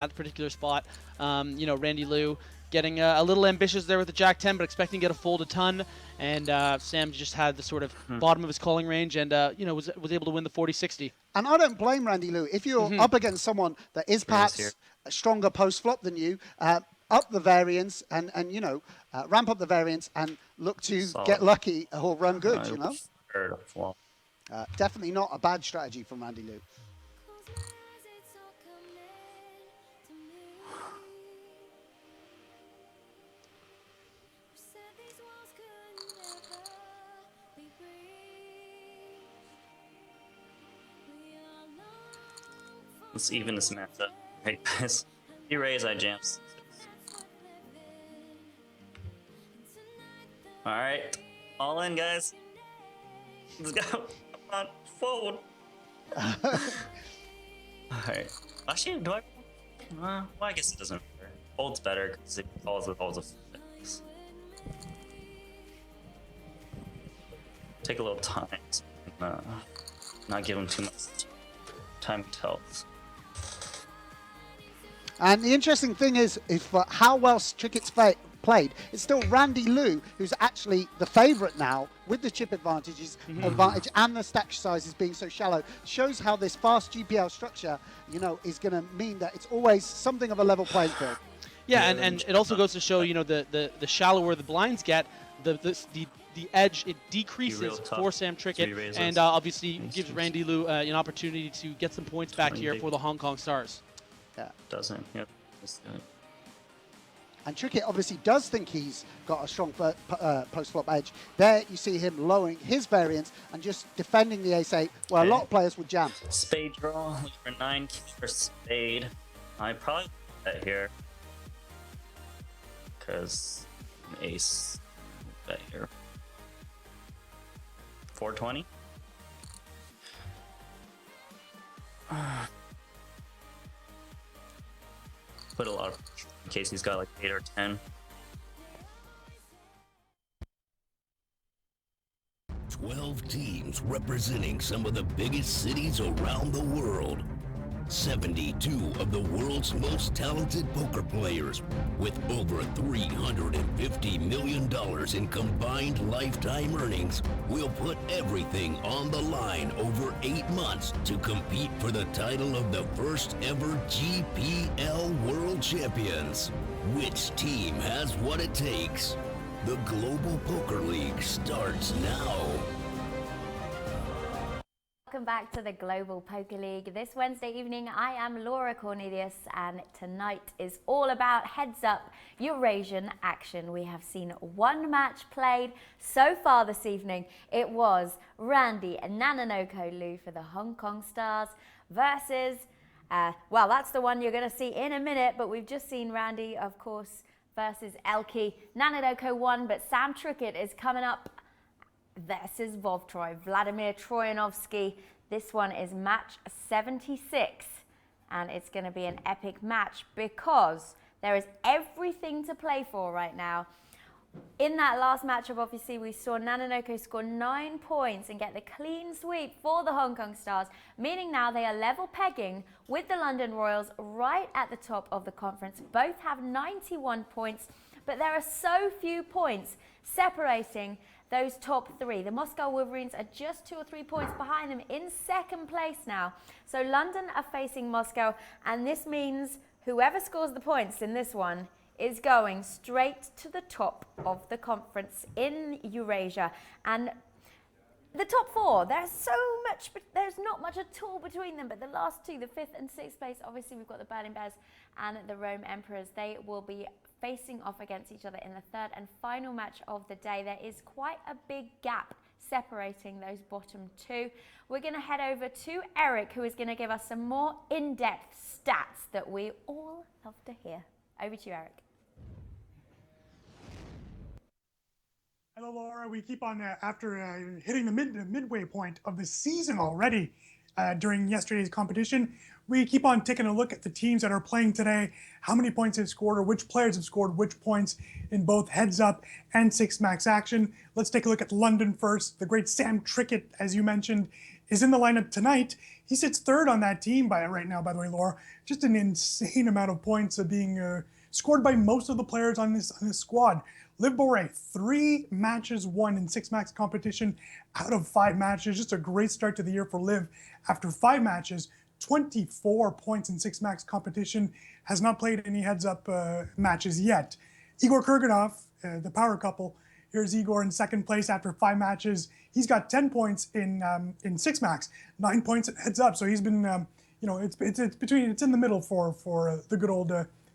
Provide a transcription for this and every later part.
that particular spot. You know, Randy Liu getting a little ambitious there with the Jack 10, but expecting to get a fold a ton. And Sam just had the sort of bottom of his calling range, and you know, was able to win the 40-60. And I don't blame Randy Liu. If you're up against someone that is perhaps a stronger post-flop than you, up the variance and you know, ramp up the variance and look to get lucky or run good, you know? Definitely not a bad strategy from Randy Liu. Let's even this match up. Hey guys, he raise, I jams. Alright, all in guys. Let's go. Come on, forward. Alright. Actually, do I? Well, I guess it doesn't matter. Fold's better because it calls with all the things. Take a little time and not give him too much time to tell. And the interesting thing is, if how well Trickett's played, it's still Randy Liu who's actually the favourite now with the chip advantage and the stack sizes being so shallow. Shows how this fast GPL structure, you know, is going to mean that it's always something of a level playing field. Yeah, and it also goes to show, you know, the shallower the blinds get, the edge it decreases for Sam Trickett, and obviously gives Randy Liu an opportunity to get some points back here for the Hong Kong Stars. Yeah. Doesn't. Yep. And Trickett obviously does think he's got a strong post-flop edge. There you see him lowering his variance and just defending the ace-8, where a lot of players would jam. Spade draw, for 9 for spade. I probably bet here. Because ace bet here. 420. Put a lot of in case he's got like 8 or 10. 12 teams representing some of the biggest cities around the world. 72 of the world's most talented poker players with over $350 million in combined lifetime earnings will put everything on the line over 8 months to compete for the title of the first ever GPL World Champions. Which team has what it takes? The Global Poker League starts now. Welcome back to the Global Poker League. This Wednesday evening, I am Laura Cornelius, and tonight is all about heads-up Eurasian action. We have seen one match played so far this evening. It was Randy and Nanonoko Liu for the Hong Kong Stars versus, well, that's the one you're going to see in a minute, but we've just seen Randy, of course, versus Elke. Nanonoko won, but Sam Trickett is coming up. This is Vladimir Troyanovskiy. This one is match 76, and it's going to be an epic match because there is everything to play for right now. In that last matchup, obviously, we saw Nanonoko score 9 points and get the clean sweep for the Hong Kong Stars, meaning now they are level pegging with the London Royals right at the top of the conference. Both have 91 points, but there are so few points separating those top 3. The Moscow Wolverines are just 2 or 3 points behind them in second place now. So London are facing Moscow, and this means whoever scores the points in this one is going straight to the top of the conference in Eurasia. And the top 4, there's not much at all between them, but the last 2, the 5th and 6th place, obviously we've got the Berlin Bears and the Rome Emperors. They will be facing off against each other in the 3rd and final match of the day. There is quite a big gap separating those bottom 2. We're going to head over to Eric, who is going to give us some more in-depth stats that we all love to hear. Over to you, Eric. Hello, Laura. We keep on, after hitting the midway point of the season already during yesterday's competition, we keep on taking a look at the teams that are playing today, how many points they've scored, or which players have scored which points in both heads-up and 6 max action. Let's take a look at London first. The great Sam Trickett, as you mentioned, is in the lineup tonight. He sits third on that team right now, by the way, Laura. Just an insane amount of points being scored by most of the players on this squad. Liv Boeree, 3 matches won in 6 max competition out of 5 matches. Just a great start to the year for Liv. After 5 matches, 24 points in 6 max competition. Has not played any heads-up matches yet. Igor Kurganov, the power couple. Here's Igor in second place after 5 matches. He's got 10 points in 6 max, 9 points at heads up. So he's been, it's in the middle for the good old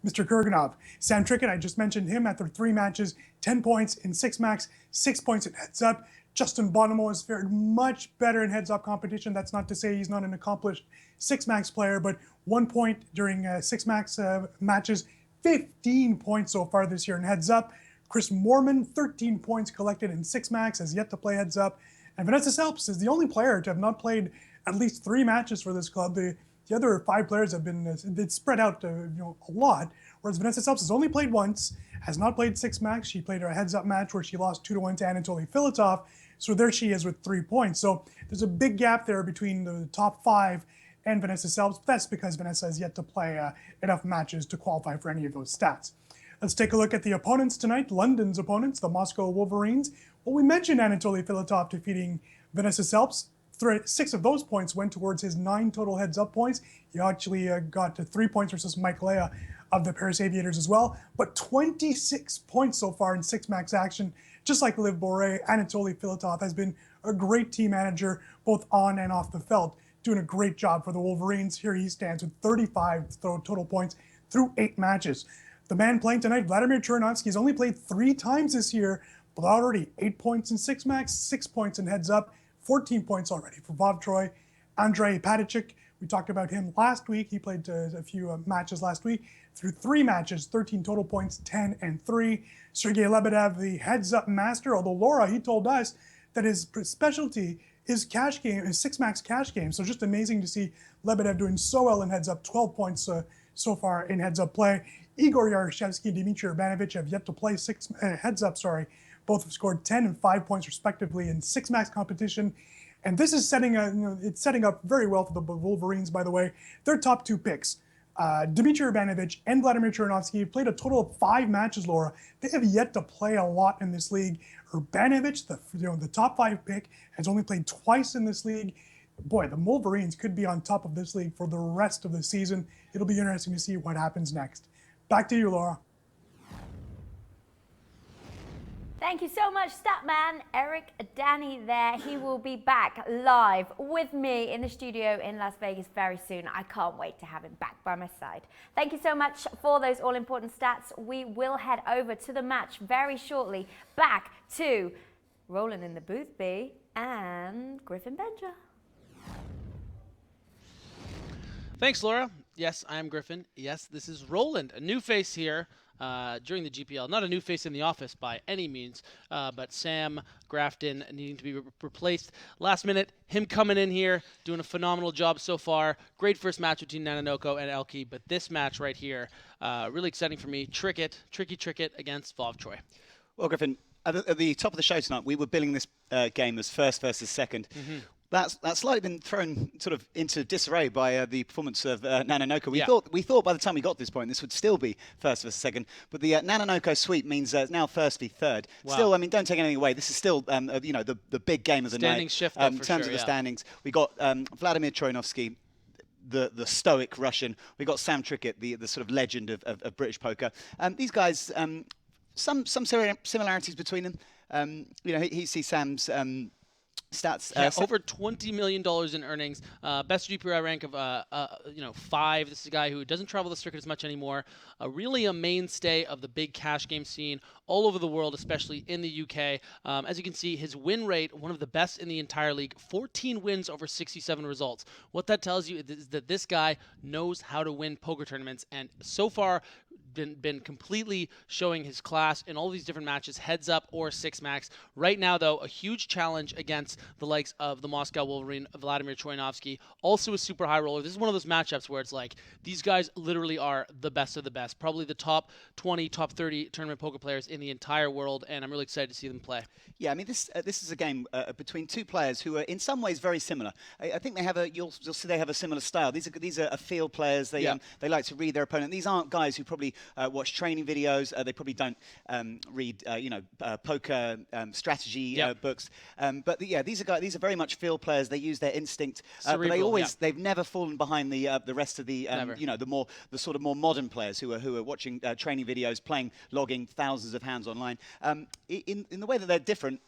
Mr. Kurganov. Sam Trickett, I just mentioned him after 3 matches, 10 points in 6 max, 6 points at heads up. Justin Bonomo has fared much better in heads up competition. That's not to say he's not an accomplished 6 max player, but 1 point during 6 max matches, 15 points so far this year in heads up. Chris Moorman, 13 points collected in 6 max, has yet to play heads up. And Vanessa Selps is the only player to have not played at least 3 matches for this club. The other 5 players have been it's spread out a lot, whereas Vanessa Selps has only played once, has not played 6 max. She played her heads up match where she lost 2-1 to Anatoly Filatov. So there she is with 3 points. So there's a big gap there between the top 5 and Vanessa Selps. That's because Vanessa has yet to play enough matches to qualify for any of those stats. Let's take a look at the opponents tonight. London's opponents, the Moscow Wolverines. Well, we mentioned Anatoly Filatov defeating Vanessa Selps. 6 of those points went towards his 9 total heads-up points. He actually got to 3 points versus Mike Lea of the Paris Aviators as well. But 26 points so far in 6 max action. Just like Liv Boeree, Anatoly Filatov has been a great team manager, both on and off the felt, doing a great job for the Wolverines. Here he stands with 35 total points through 8 matches. The man playing tonight, Vladimir Troyanovskiy, has only played 3 times this year, but already 8 points in 6 max, 6 points in heads up, 14 points already for Vov Troy. Andrei Padicek, we talked about him last week. He played a few matches last week. Through 3 matches, 13 total points, 10 and 3. Sergei Lebedev, the heads-up master, although Laura, he told us that his specialty is cash game, is 6 max cash game. So just amazing to see Lebedev doing so well in heads-up, 12 points so far in heads-up play. Igor Yaroshevsky and Dmitry Urbanovich have yet to play heads-up. Both have scored 10 and 5 points respectively in 6 max competition. And this is setting up very well for the Wolverines, by the way. Their top 2 picks, Dmitry Urbanovich and Vladimir Troyanovskiy, played a total of 5 matches, Laura. They have yet to play a lot in this league. Urbanovich, the top 5 pick, has only played twice in this league. Boy, the Wolverines could be on top of this league for the rest of the season. It'll be interesting to see what happens next. Back to you, Laura. Thank you so much, Statman. Eric Danny there. He will be back live with me in the studio in Las Vegas very soon. I can't wait to have him back by my side. Thank you so much for those all-important stats. We will head over to the match very shortly. Back to Roland in the booth, B, and Griffin Benja. Thanks, Laura. Yes, I am Griffin. Yes, this is Roland, a new face here during the GPL. Not a new face in the office by any means, but Sam Grafton needing to be replaced last minute. Him coming in here, doing a phenomenal job so far. Great first match between Nanonoko and Elke, but this match right here, really exciting for me. Tricky Trickett against Vov Troy. Well, Griffin, at the top of the show tonight, we were billing this game as first versus second. Mm-hmm. That's slightly been thrown sort of into disarray by the performance of Nanonoko. We thought by the time we got to this point this would still be first versus second, but the Nanonoko sweep means now first v third. Wow. Still, I mean, don't take anything away. This is still the big game of the standing night. Shift in terms of the standings, we got Vladimir Troyanovskiy, the stoic Russian. We got Sam Trickett, the sort of legend of British poker. These guys, some similarities between them. He sees Sam's. Stats. Over $20 million in earnings. Best GPL rank of 5. This is a guy who doesn't travel the circuit as much anymore. Really a mainstay of the big cash game scene all over the world, especially in the UK. As you can see, his win rate, one of the best in the entire league. 14 wins over 67 results. What that tells you is that this guy knows how to win poker tournaments, and so far been completely showing his class in all these different matches, heads up or six max. Right now, though, a huge challenge against the likes of the Moscow Wolverine, Vladimir Troyanovskiy, also a super high roller. This is one of those matchups where it's like these guys literally are the best of the best, probably the top 20, top 30 tournament poker players in the entire world, and I'm really excited to see them play. Yeah, I mean, this is a game between two players who are in some ways very similar. I think they have you'll see they have a similar style. These are field players. They like to read their opponent. These aren't guys who probably watch training videos. They probably don't read poker strategy books. But these are very much field players. They use their instinct. Cerebral, but they've never fallen behind the rest of the the sort of more modern players who are watching training videos, logging thousands of hands online. In the way that they're different.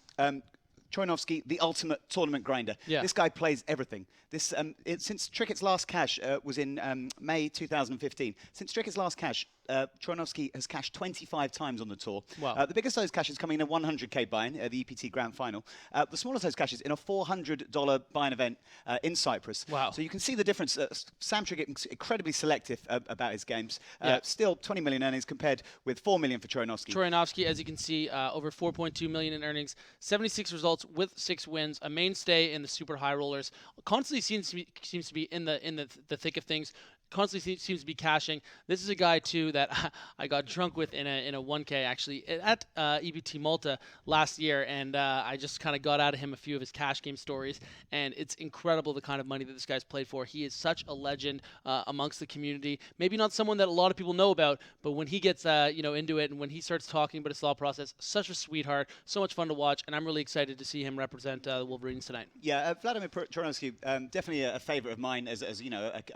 Troyanovskiy, the ultimate tournament grinder. Yeah. This guy plays everything. Since Trickett's last cash was in May 2015. Since Trickett's last cash, Troyanovskiy has cashed 25 times on the tour. Wow. The biggest of those cashes coming in a 100k buy-in, the EPT Grand Final. The smallest of those cashes in a $400 buy-in event in Cyprus. Wow. So you can see the difference. Sam Trickett incredibly selective about his games. Still 20 million earnings compared with 4 million for Troyanovskiy. Troyanovskiy, as you can see, over 4.2 million in earnings, 76 results with 6 wins, a mainstay in the super high rollers. Constantly seems to be in the thick of things. Constantly seems to be cashing. This is a guy too that I got drunk with in a 1K actually at EBT Malta last year, and I just kind of got out of him a few of his cash game stories, and it's incredible the kind of money that this guy's played for. He is such a legend amongst the community. Maybe not someone that a lot of people know about, but when he gets into it and when he starts talking about his thought process, such a sweetheart, so much fun to watch, and I'm really excited to see him represent the Wolverines tonight. Yeah, Vladimir Troyanovskiy, definitely a favorite of mine as a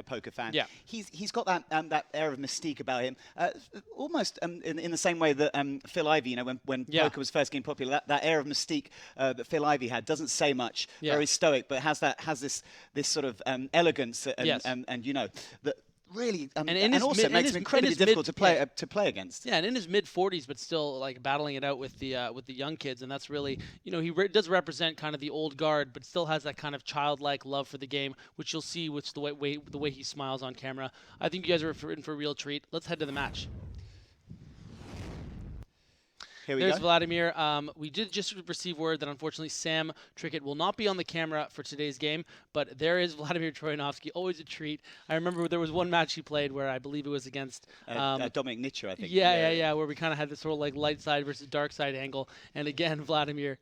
poker fan. Yeah. He's got that air of mystique about him, almost in the same way that Phil Ivey, when poker was first getting popular, that air of mystique that Phil Ivey had doesn't say much, very stoic, but has this sort of elegance and that. Really, and also makes him incredibly difficult to play against. Yeah, and in his mid-40s, but still like battling it out with the young kids, and that's really, he does represent kind of the old guard, but still has that kind of childlike love for the game, which you'll see with the way he smiles on camera. I think you guys are in for a real treat. Let's head to the match. There's Vladimir. We did just receive word that unfortunately Sam Trickett will not be on the camera for today's game, but there is Vladimir Troyanovskiy, always a treat. I remember there was one match he played where I believe it was against Dominic Nitscher, I think. Yeah, where we kind of had this sort of like light side versus dark side angle, and again Vladimir.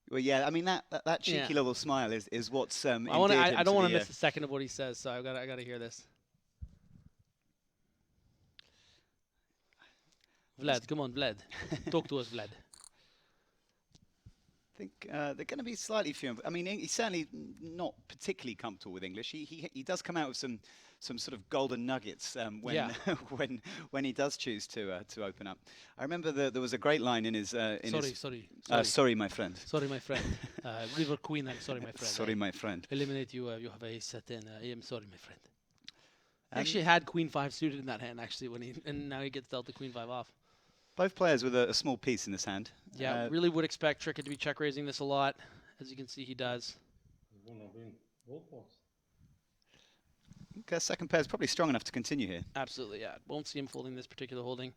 Well, yeah, I mean that cheeky little smile is what's I don't want to miss a second of what he says, so I gotta hear this. Vlad, come on, Vlad. Talk to us, Vlad. I think they're going to be slightly few. I mean, he's certainly not particularly comfortable with English. He does come out with some sort of golden nuggets when he does choose to open up. I remember there was a great line in his. Sorry, my friend. Sorry, my friend. River Queen. I'm sorry, my friend. Sorry, my friend. Eliminate you. You have a set in. I am sorry, my friend. I actually had Queen 5 suited in that hand actually and now he gets dealt the Queen 5 off. Both players with a small piece in this hand. Yeah, really would expect Trickett to be check raising this a lot. As you can see, he does. I think second pair is probably strong enough to continue here. Absolutely, yeah. Won't see him folding this particular holding.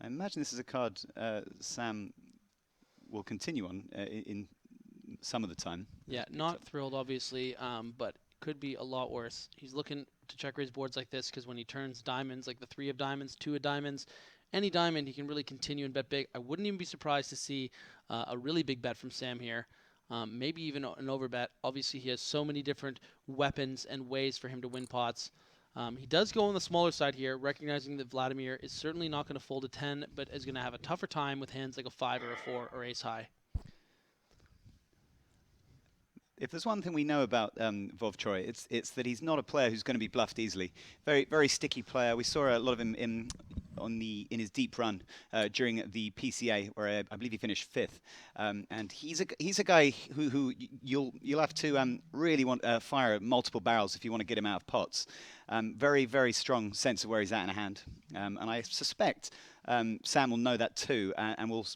I imagine this is a card Sam will continue on in some of the time. Yeah, not thrilled, obviously, but could be a lot worse. He's looking to check raise boards like this because when he turns diamonds, like the 3 of diamonds, 2 of diamonds, any diamond, he can really continue and bet big. I wouldn't even be surprised to see a really big bet from Sam here. Maybe even an overbet. Obviously, he has so many different weapons and ways for him to win pots. He does go on the smaller side here, recognizing that Vladimir is certainly not going to fold a 10, but is going to have a tougher time with hands like a 5 or a 4 or ace high. If there's one thing we know about Vov Troy, it's that he's not a player who's going to be bluffed easily. Very, very sticky player. We saw a lot of him in his deep run during the PCA, where I believe he finished 5th. And he's a guy who you'll have to really want fire multiple barrels if you want to get him out of pots. Very, very strong sense of where he's at in a hand, and I suspect Sam will know that too, and will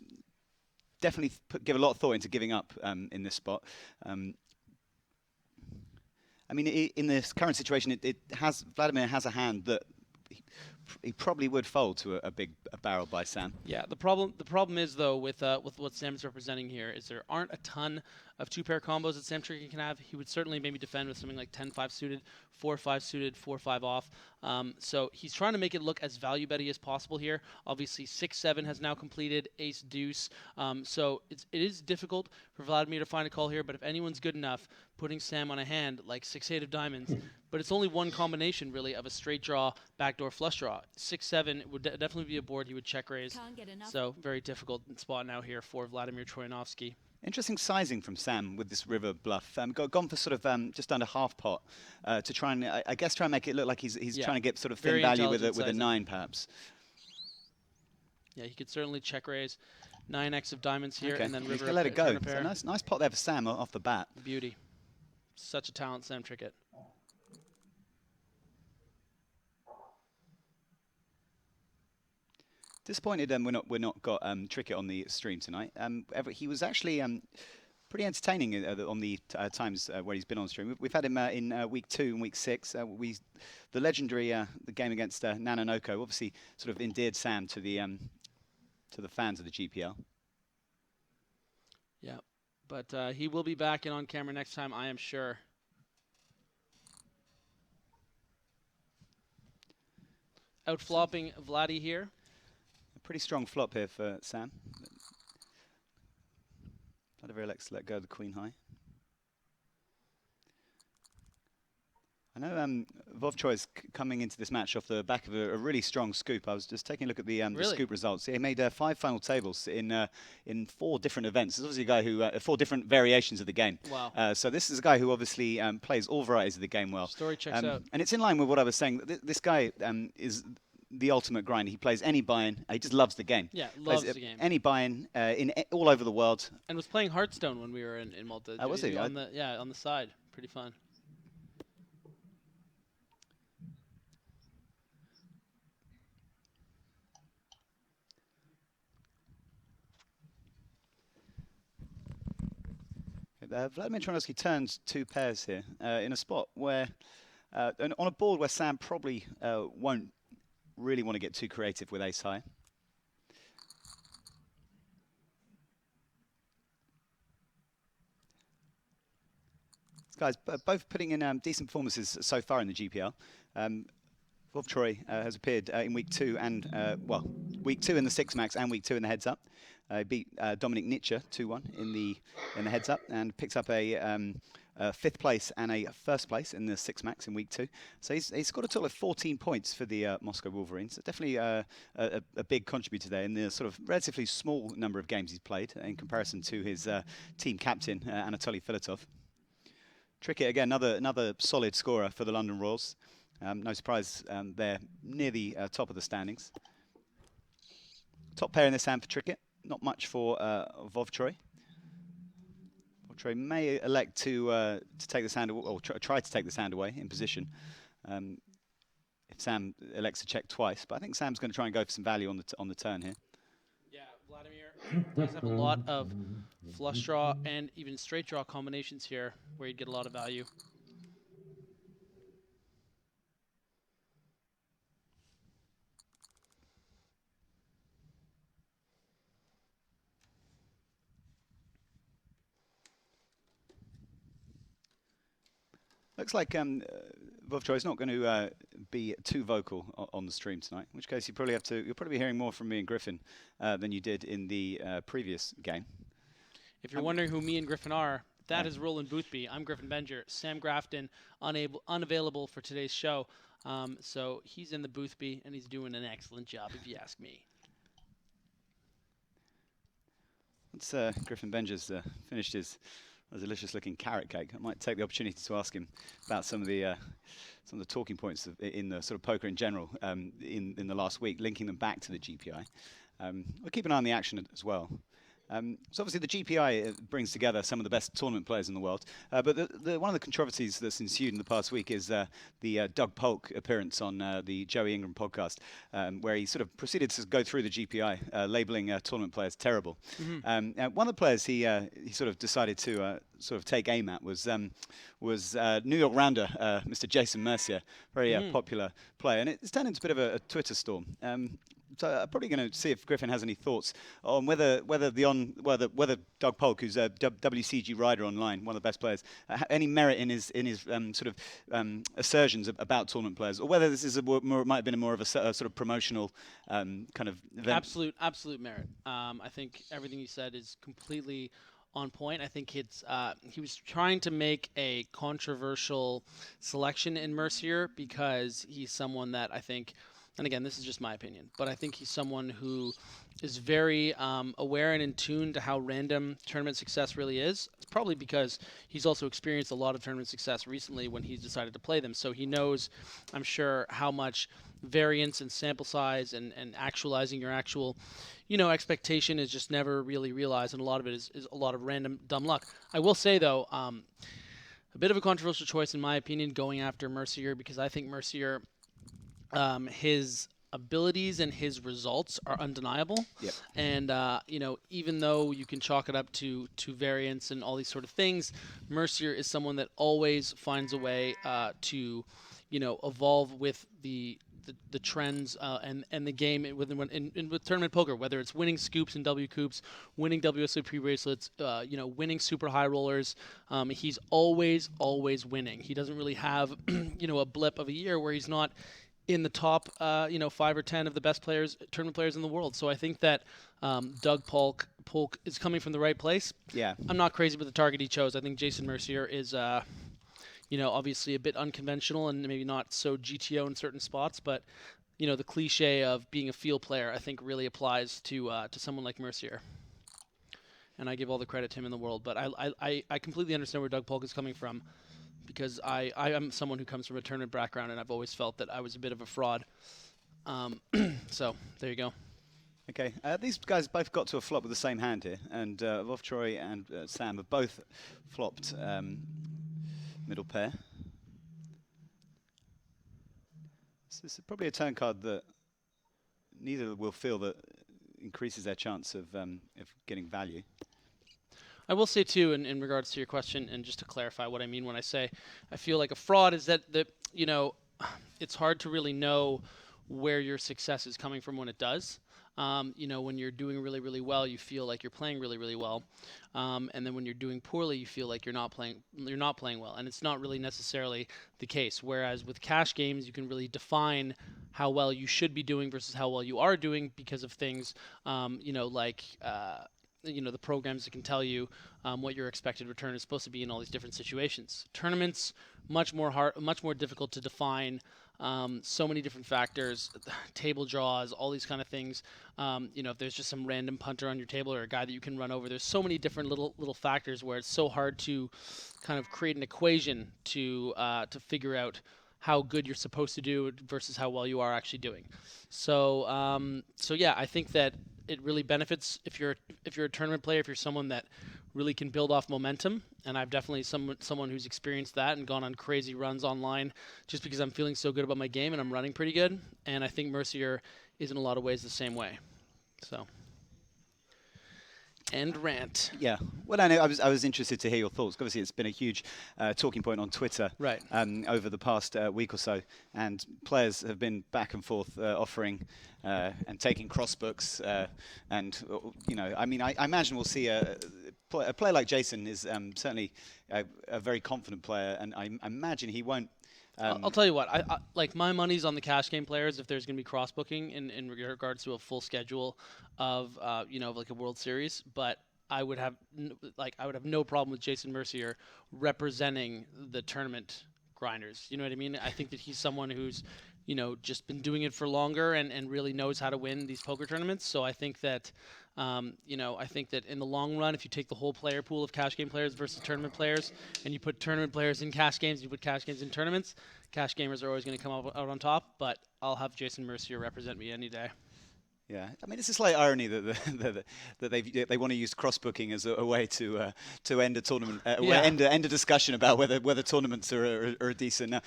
definitely give a lot of thought into giving up in this spot. I mean, in this current situation, Vladimir has a hand that he probably would fold to a big barrel by Sam. Yeah, the problem is though with what Sam's representing here is there aren't a ton of 2-pair combos that Sam Trickett can have. He would certainly maybe defend with something like 10-5 suited, 4-5 suited, 4-5 off. So he's trying to make it look as value betty as possible here. Obviously 6-7 has now completed, ace deuce. So it is difficult for Vladimir to find a call here, but if anyone's good enough, putting Sam on a hand like 6-8 of diamonds, but it's only one combination really of a straight draw, backdoor flush draw. 6-7 would definitely be a board he would check raise. So very difficult spot now here for Vladimir Troyanovskiy. Interesting sizing from Sam with this river bluff. Gone for sort of just under half pot to try and, I guess, try and make it look like he's trying to get sort of thin value with a 9, perhaps. Yeah, he could certainly check raise 9x of diamonds here, Okay. and then He's river. gonna let it go. So nice pot there for Sam off the bat. Beauty. Such a talent, Sam Trickett. Disappointed we're not got Trickett on the stream tonight. He was actually pretty entertaining on the times where he's been on stream. We've had him in week 2 and week 6. The legendary the game against Nanonoko obviously sort of endeared Sam to the fans of the GPL. Yeah, but he will be back in on camera next time, I am sure. Outflopping Vladdy here. Pretty strong flop here for Sam. Vladimir elects to let go of the queen high. I know Vovtroy is coming into this match off the back of a really strong scoop. I was just taking a look at the scoop results. Yeah, he made 5 final tables in 4 different events. There's obviously a guy who 4 different variations of the game. Wow. So this is a guy who obviously plays all varieties of the game well. Story checks out. And it's in line with what I was saying. This guy is the ultimate grinder. He plays any buy-in. He just loves the game. Yeah, loves the game. Any buy-in all over the world. And was playing Hearthstone when we were in Malta. Was he? On the side. Pretty fun. Vladimir Troyanovskiy turns 2 pairs here in a spot where, on a board where Sam probably won't really want to get too creative with ace high. These guys both putting in decent performances so far in the GPL. Vovtroy has appeared in week 2 and, week 2 in the 6 max and week 2 in the heads up. Beat Dominic Nietzsche 2-1 in the heads up and picked up a 5th place and a 1st place in the 6 max in week 2. So he's got a total of 14 points for the Moscow Wolverines. Definitely a big contributor there in the sort of relatively small number of games he's played in comparison to his team captain Anatoly Filatov. Trickett again, another solid scorer for the London Royals. No surprise they're near the top of the standings. Top pair in this hand for Trickett. Not much for Vovtroy. Vovtroy may elect to take this hand, or try to take this hand away in position. If Sam elects to check twice, but I think Sam's going to try and go for some value on the turn here. Yeah, Vladimir does have a lot of flush draw and even straight draw combinations here, where you'd get a lot of value. Looks like Vovtroy is not going to be too vocal on the stream tonight. In which case, you'll probably be hearing more from me and Griffin than you did in the previous game. If you're wondering who me and Griffin are, that is Roland Boothby. I'm Griffin Benger. Sam Grafton unavailable for today's show, so he's in the Boothby and he's doing an excellent job, if you ask me. Once Griffin Benger's finished his delicious-looking carrot cake, I might take the opportunity to ask him about some of the talking points in the sort of poker in general in the last week, linking them back to the GPI. We'll keep an eye on the action as well. So obviously the GPI brings together some of the best tournament players in the world, but one of the controversies that's ensued in the past week is the Doug Polk appearance on the Joey Ingram podcast, where he sort of proceeded to go through the GPI, labeling tournament players terrible. Mm-hmm. One of the players he sort of decided to sort of take aim at was New York rounder Mr. Jason Mercier, very popular player, and it's turned into a bit of a Twitter storm. So I'm probably going to see if Griffin has any thoughts on whether Doug Polk, who's a WCG rider online, one of the best players, any merit in his assertions about tournament players, or whether this is might have been more of a sort of promotional kind of event. Absolute merit. I think everything you said is completely on point. I think it's he was trying to make a controversial selection in Mercier because he's someone that I think. And again, this is just my opinion, but I think he's someone who is very aware and in tune to how random tournament success really is. It's probably because he's also experienced a lot of tournament success recently when he's decided to play them. So he knows, I'm sure, how much variance and sample size and actualizing your actual, expectation is just never really realized. And a lot of it is a lot of random dumb luck. I will say, though, a bit of a controversial choice, in my opinion, going after Mercier, because I think Mercier... his abilities and his results are undeniable. Yep. And, even though you can chalk it up to variance and all these sort of things, Mercier is someone that always finds a way to, evolve with the trends and the game with tournament poker, whether it's winning scoops and W coops, winning WSOP bracelets, winning super high rollers. He's always winning. He doesn't really have, a blip of a year where he's not in the top, 5 or 10 of the best tournament players in the world. So I think that Doug Polk is coming from the right place. Yeah. I'm not crazy with the target he chose. I think Jason Mercier is, obviously a bit unconventional and maybe not so GTO in certain spots, but, the cliche of being a field player, I think really applies to someone like Mercier. And I give all the credit to him in the world. But I completely understand where Doug Polk is coming from, because I am someone who comes from a tournament background, and I've always felt that I was a bit of a fraud. So there you go. Okay, these guys both got to a flop with the same hand here, and Wolf Troy and Sam have both flopped middle pair. So this is probably a turn card that neither will feel that increases their chance of getting value. I will say, too, in regards to your question, and just to clarify what I mean when I say I feel like a fraud, is that it's hard to really know where your success is coming from when it does. When you're doing really, really well, you feel like you're playing really, really well. And then when you're doing poorly, you feel like you're not playing well. And it's not really necessarily the case. Whereas with cash games, you can really define how well you should be doing versus how well you are doing because of things, the programs that can tell you what your expected return is supposed to be in all these different situations. Tournaments, much more difficult to define. So many different factors, table draws, all these kind of things. If there's just some random punter on your table or a guy that you can run over, there's so many different little factors where it's so hard to kind of create an equation to figure out how good you're supposed to do versus how well you are actually doing. So yeah, I think that it really benefits if you're a tournament player, if you're someone that really can build off momentum. And I've definitely someone who's experienced that and gone on crazy runs online just because I'm feeling so good about my game and I'm running pretty good. And I think Mercier is in a lot of ways the same way. So. End rant. Yeah. Well, I know I was interested to hear your thoughts. Obviously, it's been a huge talking point on Twitter over the past week or so, and players have been back and forth offering and taking crossbooks, and I imagine we'll see a player like Jason is certainly a very confident player, and I imagine he won't. I'll tell you what, I like my money's on the cash game players if there's going to be cross booking in regards to a full schedule of like a World Series, but I would have no problem with Jason Mercier representing the tournament grinders. You know what I mean? I think that he's someone who's just been doing it for longer and really knows how to win these poker tournaments. So I think that I think that in the long run, if you take the whole player pool of cash game players versus tournament players, and you put tournament players in cash games, you put cash games in tournaments, cash gamers are always going to come out on top. But I'll have Jason Mercier represent me any day. Yeah, I mean, it's a slight irony that they want to use cross booking as a way to end a tournament, end a discussion about whether tournaments are decent. Now,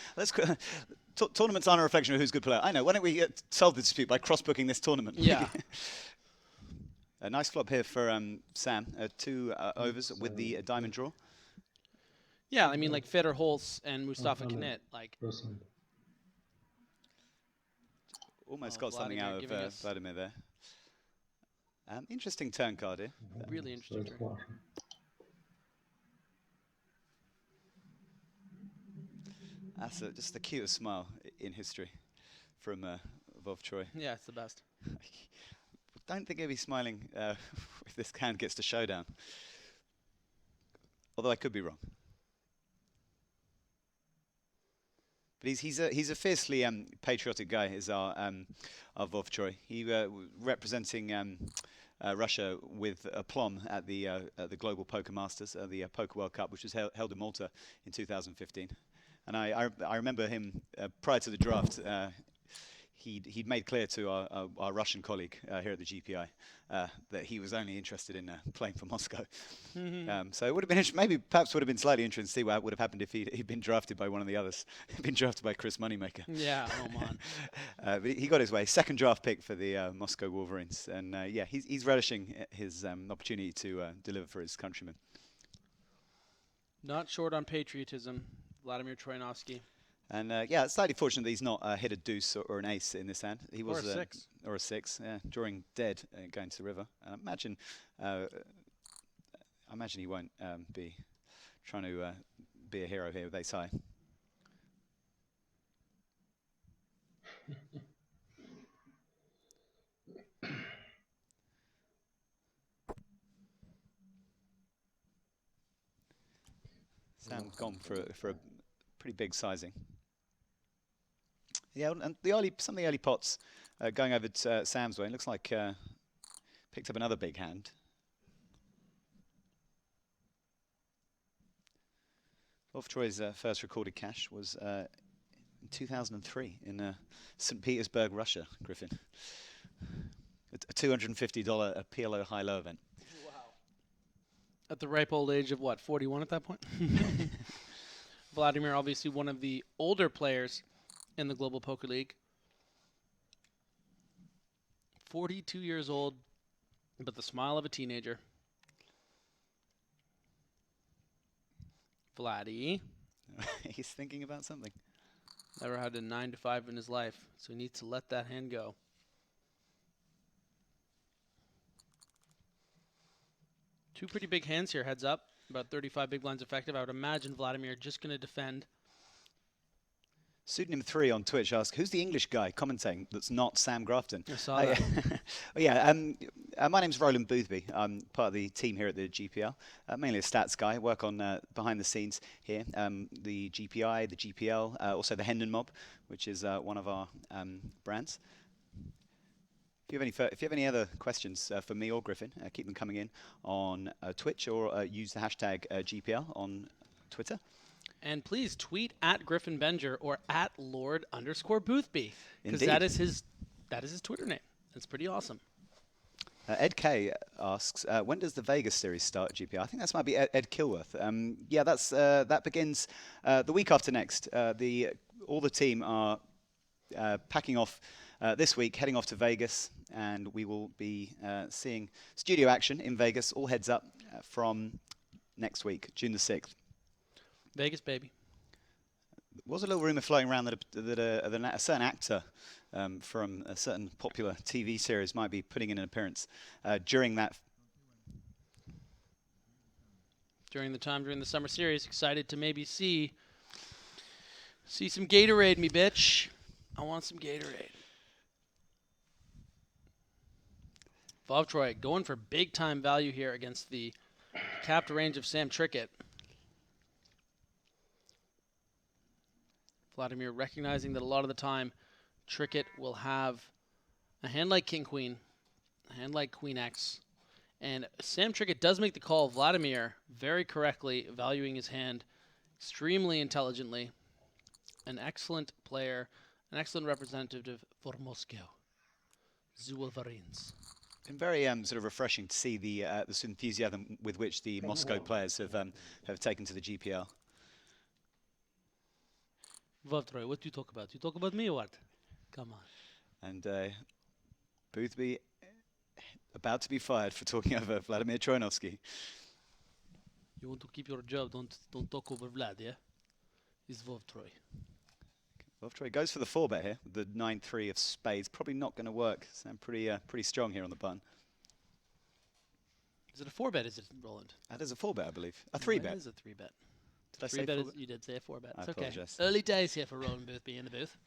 tournaments aren't a reflection of who's a good player. I know. Why don't we solve the dispute by cross booking this tournament? Yeah. A nice flop here for Sam. 2 overs with the diamond draw. Yeah, I mean, like Fedor Holz and Mustafa Knet, like. Almost got something out of Vladimir there. Interesting turn card here. Really interesting turn. That's just the cutest smile in history from Vov Troy. Yeah, it's the best. Don't think he'll be smiling if this hand gets to showdown. Although I could be wrong. But he's a fiercely patriotic guy, is our Vov Troy. He representing Russia with aplomb at the Global Poker Masters, the Poker World Cup, which was held in Malta in 2015. And I remember him prior to the draft. He'd made clear to our Russian colleague here at the GPI that he was only interested in playing for Moscow. So it would have been maybe perhaps would have been slightly interesting to see what would have happened if he'd been drafted by one of the others. He'd been drafted by Chris Moneymaker. Yeah, oh man. But he got his way. Second draft pick for the Moscow Wolverines, and yeah, he's relishing his opportunity to deliver for his countrymen. Not short on patriotism, Vladimir Troyanovskiy. And yeah, it's slightly fortunate that he's not hit a deuce or an ace in this hand. He was or a six. Or a six, yeah, drawing dead going to the river. And I imagine he won't be trying to be a hero here with ace high. Sam gone for a pretty big sizing. Yeah, and some of the early pots going over to Sam's way. It looks like picked up another big hand. Vov Troy's first recorded cash was in 2003 in St. Petersburg, Russia, Griffin. A $250 PLO high-low event. Wow. At the ripe old age of what, 41 at that point? Vladimir, obviously one of the older players in the Global Poker League. 42 years old, but the smile of a teenager. Vladdy. He's thinking about something. Never had a 9 to 5 in his life, so he needs to let that hand go. Two pretty big hands here, heads up. About 35 big blinds effective. I would imagine Vladimir just going to defend. Pseudonym3 on Twitch asks, who's the English guy commentating that's not Sam Grafton? I saw that. Yeah, my name's Roland Boothby. I'm part of the team here at the GPL. Mainly a stats guy. Work on behind the scenes here. The GPI, the GPL, also the Hendon Mob, which is one of our brands. If you have any other questions for me or Griffin, keep them coming in on Twitch or use the hashtag GPL on Twitter. And please tweet at Griffin Benger or at Lord_Boothby, because that is his Twitter name. That's pretty awesome. Ed K asks, when does the Vegas series start at GPL? I think that might be Ed Kilworth. Yeah, that begins the week after next. All the team are packing off this week, heading off to Vegas, and we will be seeing studio action in Vegas, all heads up from next week, June the 6th. Vegas, baby. There was a little rumor floating around that a certain actor from a certain popular TV series might be putting in an appearance during the summer series. Excited to maybe see some Gatorade, me bitch. I want some Gatorade. Vov Troy going for big time value here against the capped range of Sam Trickett. Vladimir recognizing that a lot of the time Trickett will have a hand like King Queen, a hand like Queen X, and Sam Trickett does make the call. Vladimir very correctly valuing his hand extremely intelligently. An excellent player, an excellent representative for Moscow. The Wolverines. Been very sort of refreshing to see the enthusiasm with which the Moscow players have taken to the GPL. Vov Troy, what do you talk about? You talk about me or what? Come on. And Boothby about to be fired for talking over Vladimir Troyanovskiy. You want to keep your job, don't talk over Vlad, yeah? He's Vovtroy. Troy goes for the 4-bet here. The 9-3 of spades. Probably not going to work. Sam pretty strong here on the button. Is it a 4-bet, is it, Roland? That is a 4-bet, I believe. A 3-bet. It is a 3-bet. Did I say 3-bet 4-bet? you did say a 4-bet. I It's okay. apologize. Early days here for Roland Boothby in the booth.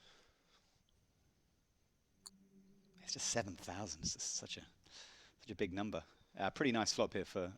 It's just 7,000. It's just such a big number. Pretty nice flop here for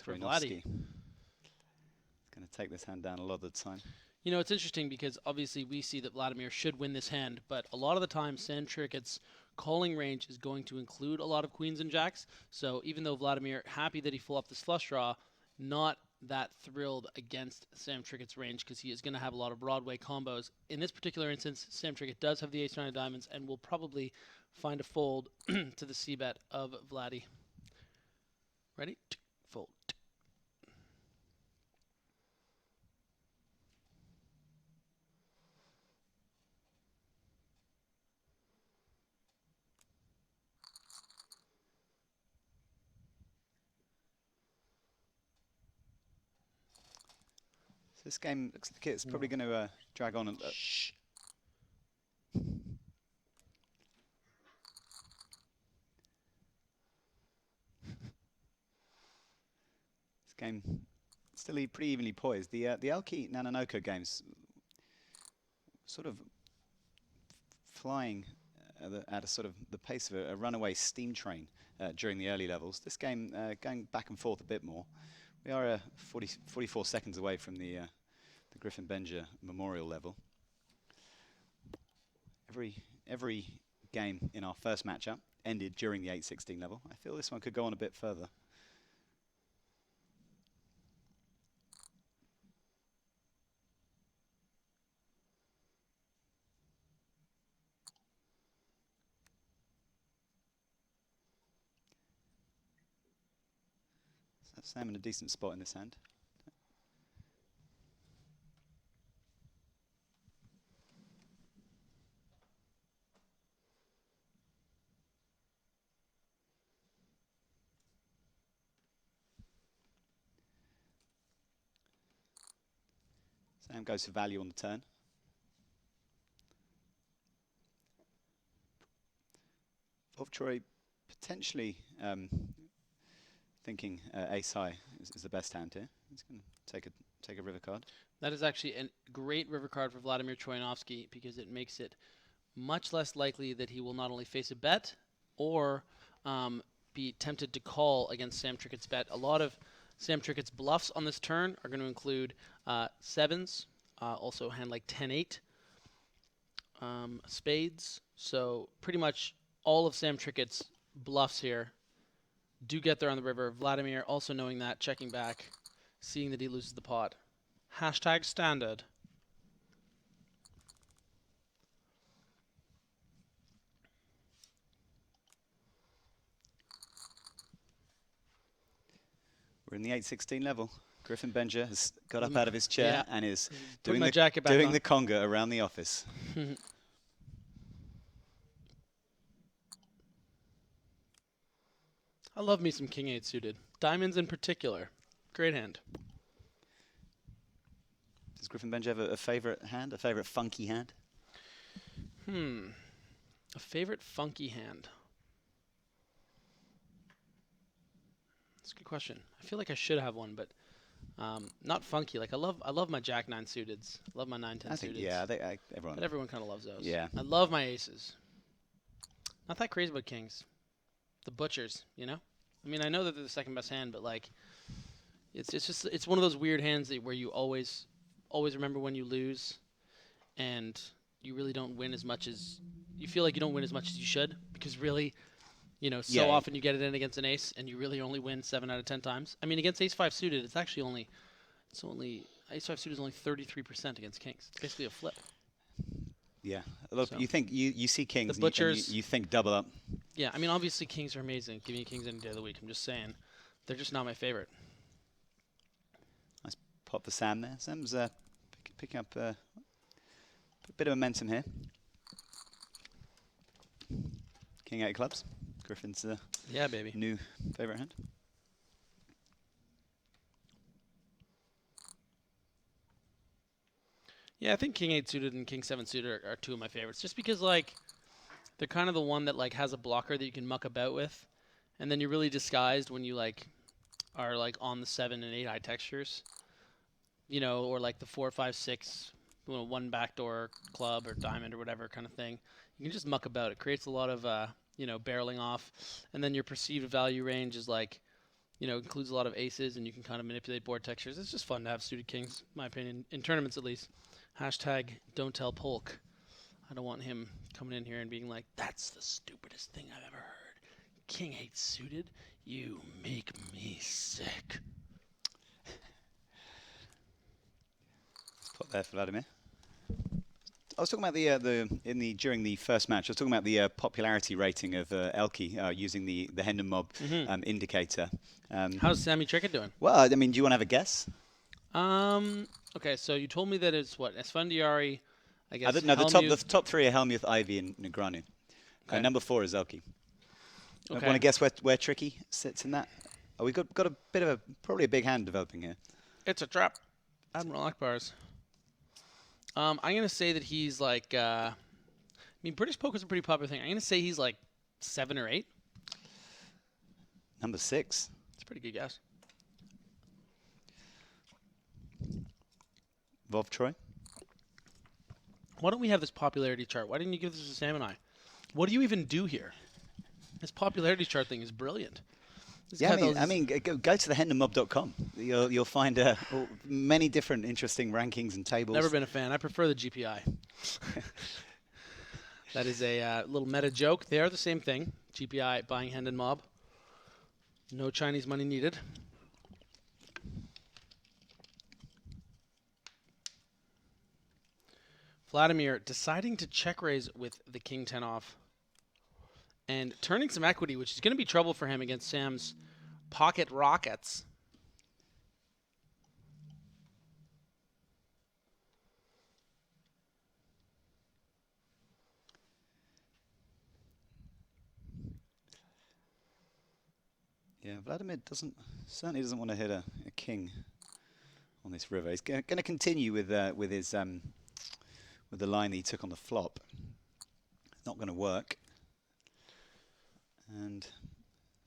Troyanovskiy. It's going to take this hand down a lot of the time. You know, it's interesting because obviously we see that Vladimir should win this hand, but a lot of the time Sam Trickett's calling range is going to include a lot of queens and jacks. So even though Vladimir, happy that he full up this flush draw, not that thrilled against Sam Trickett's range because he is going to have a lot of Broadway combos. In this particular instance, Sam Trickett does have the ace-9 of diamonds and will probably find a fold to the c-bet of Vladdy. Ready? Fold. This game looks like it's probably going to drag on. Shh. This game still pretty evenly poised. The Alki Nanonoko games sort of flying at a sort of the pace of a runaway steam train during the early levels. This game going back and forth a bit more. We are 44 seconds away from the Griffin Benja Memorial level. Every game in our first matchup ended during the 8-16 level. I feel this one could go on a bit further. So Sam in a decent spot in this hand. Sam goes for value on the turn. Vovtroy potentially thinking ace high is the best hand here. He's going to take a river card. That is actually a great river card for Vladimir Troyanovskiy because it makes it much less likely that he will not only face a bet or be tempted to call against Sam Trickett's bet. A lot of Sam Trickett's bluffs on this turn are going to include sevens, also a hand like 10-8, spades. So pretty much all of Sam Trickett's bluffs here do get there on the river. Vladimir also knowing that, checking back, seeing that he loses the pot. Hashtag standard. We're in the 8-16 level. Griffin Benja has got up out of his chair and is doing the conga around the office. I love me some King 8 suited. Diamonds in particular. Great hand. Does Griffin Benja have a favorite hand, a favorite funky hand? A favorite funky hand. That's a good question. I feel like I should have one, but not funky. Like I love my Jack 9 suiteds. Love my 9-10 suiteds. Yeah, everyone kind of loves those. Yeah. I love my aces. Not that crazy about kings. The butchers, you know. I mean, I know that they're the second best hand, but like, it's one of those weird hands where you always remember when you lose, and you really don't win as much as you feel like you don't win as much as you should because really, you know, so often you get it in against an ace and you really only win 7 out of 10 times. I mean, against ace 5 suited, it's only ace 5 suited is only 33% against kings. It's basically a flip. Yeah, look, so you think you see kings, the butchers, and you think double up. Yeah, I mean, obviously kings are amazing. Give me kings any day of the week. I'm just saying, they're just not my favorite. Nice pop for Sam there. Sam's picking up a bit of momentum here. King 8 clubs. Griffin's yeah, baby. New favorite hand. Yeah, I think King 8 suited and King 7 suited are two of my favorites, just because like they're kind of the one that like has a blocker that you can muck about with, and then you're really disguised when you like are like on the 7 and 8 high textures, you know, or like the 4, 5, 6, you know, one backdoor club or diamond or whatever kind of thing. You can just muck about. It creates a lot of you know, barreling off, and then your perceived value range is like, you know, includes a lot of aces, and you can kind of manipulate board textures. It's just fun to have suited kings, in my opinion, in tournaments at least. Hashtag don't tell Polk. I don't want him coming in here and being like, that's the stupidest thing I've ever heard. King 8 suited? You make me sick. Put there for Vladimir. I was talking about during the first match. I was talking about the popularity rating of Elke using the Hendon Mob indicator. How's Sammy Trickett doing? Well, I mean, do you want to have a guess? Okay, so you told me that it's what, Esfandiari, I guess. No, the top three are Helmuth, Ivy, and Negranu. Okay. Number 4 is Elke. Okay. Want to guess where Tricky sits in that? Oh, we've got a bit of probably a big hand developing here. It's a trap. Admiral Akbar's. I'm going to say that he's like, I mean, British poker's a pretty popular thing. I'm going to say he's like 7 or 8. Number 6. That's a pretty good guess. Vov Troy. Why don't we have this popularity chart? Why didn't you give this to Sam and I? What do you even do here? This popularity chart thing is brilliant. Yeah, I mean, go to the hendonmob.com. You'll find many different interesting rankings and tables. Never been a fan. I prefer the GPI. That is a little meta joke. They are the same thing. GPI buying Hendon Mob. No Chinese money needed. Vladimir deciding to check raise with the King 10 off. And turning some equity, which is going to be trouble for him against Sam's pocket rockets. Yeah, Vladimir certainly doesn't want to hit a king on this river. He's going to continue with his with the line that he took on the flop. Not going to work. And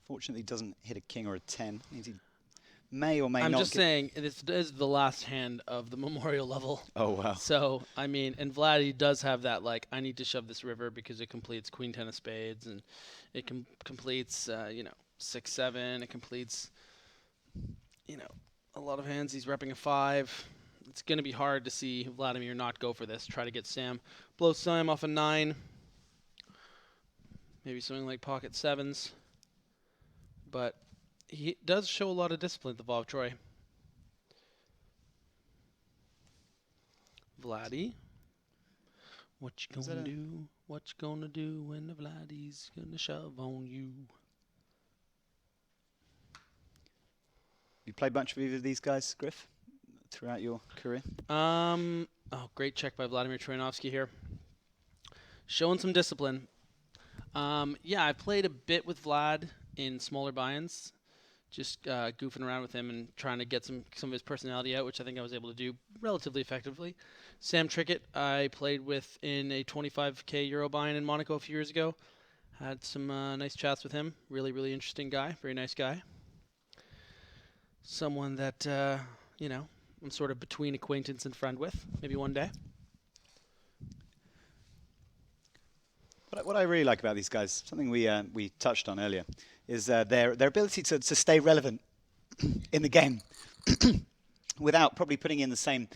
fortunately doesn't hit a king or a 10. Means he may or may not. I'm just saying, this is the last hand of the memorial level. Oh, wow. So, I mean, and Vladdy does have that, like, I need to shove this river because it completes Queen 10 of spades, and it completes, you know, 6-7. It completes, you know, a lot of hands. He's repping a 5. It's going to be hard to see Vladimir not go for this. Try to get Sam. Blow Sam off a 9. Maybe something like pocket 7s. But he does show a lot of discipline, the Vov Troy. Vladdy. What you gonna do? What you gonna do when the Vladdy's gonna shove on you? You played much of either of these guys, Griff, throughout your career? Oh, great check by Vladimir Troyanovskiy here. Showing some discipline. Yeah, I played a bit with Vlad in smaller buy-ins, just goofing around with him and trying to get some of his personality out, which I think I was able to do relatively effectively. Sam Trickett, I played with in a 25K Euro buy-in in Monaco a few years ago. Had some nice chats with him. Really, really interesting guy. Very nice guy. Someone that, you know, I'm sort of between acquaintance and friend with, maybe one day. What I really like about these guys, something we touched on earlier, is their ability to stay relevant in the game without probably putting in the same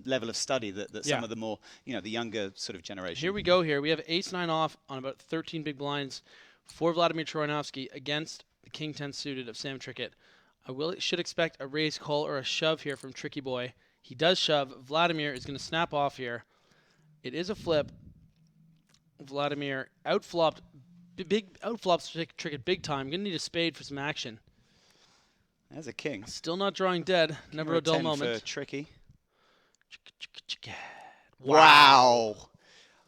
level of study that some of the more the younger sort of generation. Here we go. Here we have ace-9 off on about 13 big blinds for Vladimir Troyanovskiy against the King 10 suited of Sam Trickett. I should expect a raise call or a shove here from Tricky Boy. He does shove. Vladimir is going to snap off here. It is a flip. Vladimir outflops Trickett big time. Gonna need a spade for some action. There's a king. Still not drawing dead. Never a dull moment. For Tricky. Wow.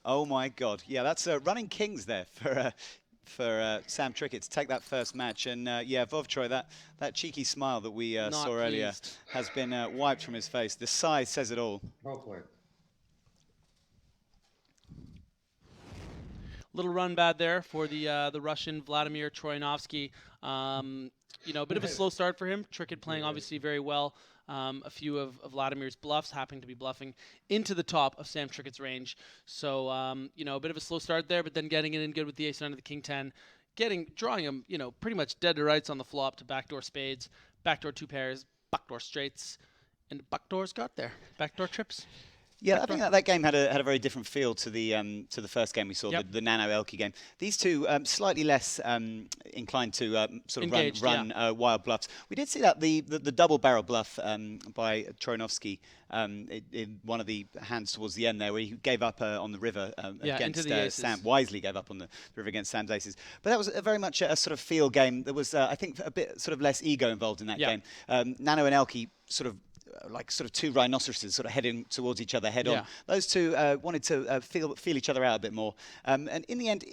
Oh my God. Yeah, that's running kings there for Sam Trickett to take that first match. And yeah, Vovtroy, that cheeky smile that we saw earlier has been wiped from his face. The size says it all. Well played. Little run bad there for the Russian Vladimir Troyanovskiy. You know, a bit of a slow start for him. Trickett playing obviously very well. A few of Vladimir's bluffs happening to be bluffing into the top of Sam Trickett's range. So, you know, a bit of a slow start there, but then getting it in good with the ace-9 of the king-10. Drawing him, you know, pretty much dead to rights on the flop to backdoor spades, backdoor 2 pairs, backdoor straights, and backdoors got there. Backdoor trips. Yeah, I think that game had a very different feel to the first game we saw, the Nano Elky game. These two slightly less inclined to sort of engaged, run wild bluffs. We did see that the double barrel bluff by Troyanovskiy in one of the hands towards the end there, where he gave up on the river against Sam. Wisely gave up on the river against Sam's aces. But that was very much a sort of feel game. There was, I think, a bit sort of less ego involved in that game. Nano and Elky sort of two rhinoceroses sort of heading towards each other head on. Those two wanted to feel each other out a bit more. And in the end,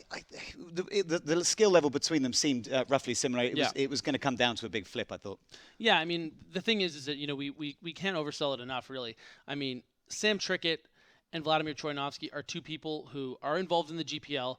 the skill level between them seemed roughly similar. It was going to come down to a big flip, I thought. Yeah, I mean, the thing is that, you know, we can't oversell it enough, really. I mean, Sam Trickett and Vladimir Troyanovskiy are two people who are involved in the GPL,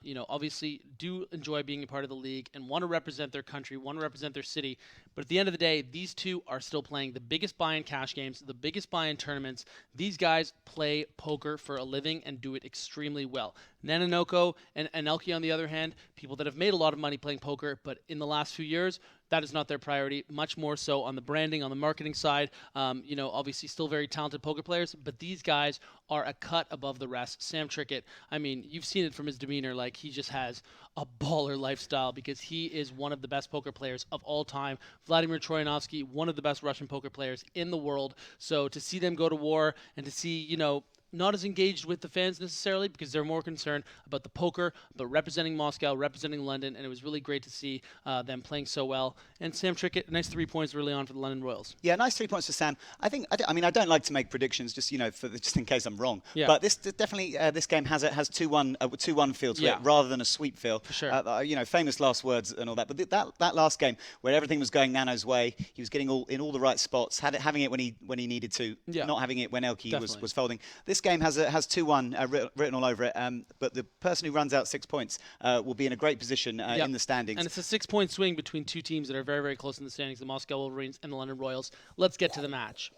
you know, obviously do enjoy being a part of the league and want to represent their country, want to represent their city. But at the end of the day, these two are still playing the biggest buy-in cash games, the biggest buy-in tournaments. These guys play poker for a living and do it extremely well. Nanonoko and Elky, on the other hand, people that have made a lot of money playing poker, but in the last few years, that is not their priority, much more so on the branding, on the marketing side. You know, obviously still very talented poker players, but these guys are a cut above the rest. Sam Trickett, I mean, you've seen it from his demeanor, like he just has a baller lifestyle because he is one of the best poker players of all time. Vladimir Troyanovskiy, one of the best Russian poker players in the world. So to see them go to war and to see, you know, not as engaged with the fans necessarily because they're more concerned about the poker, but representing Moscow, representing London, and it was really great to see them playing so well. And Sam Trickett, nice 3 points early on for the London Royals. Yeah, nice 3 points for Sam. I mean, I don't like to make predictions, just you know, just in case I'm wrong. Yeah. But this definitely this game has 2-1 feel to it rather than a sweep feel. For sure. You know, famous last words and all that. But that last game where everything was going Nano's way, he was getting in all the right spots, having it when he needed to, not having it when Elky was folding. This game has 2-1 written all over it, but the person who runs out 6 points will be in a great position in the standings. And it's a 6-point swing between two teams that are very, very close in the standings, the Moscow Wolverines and the London Royals. Let's get to the match.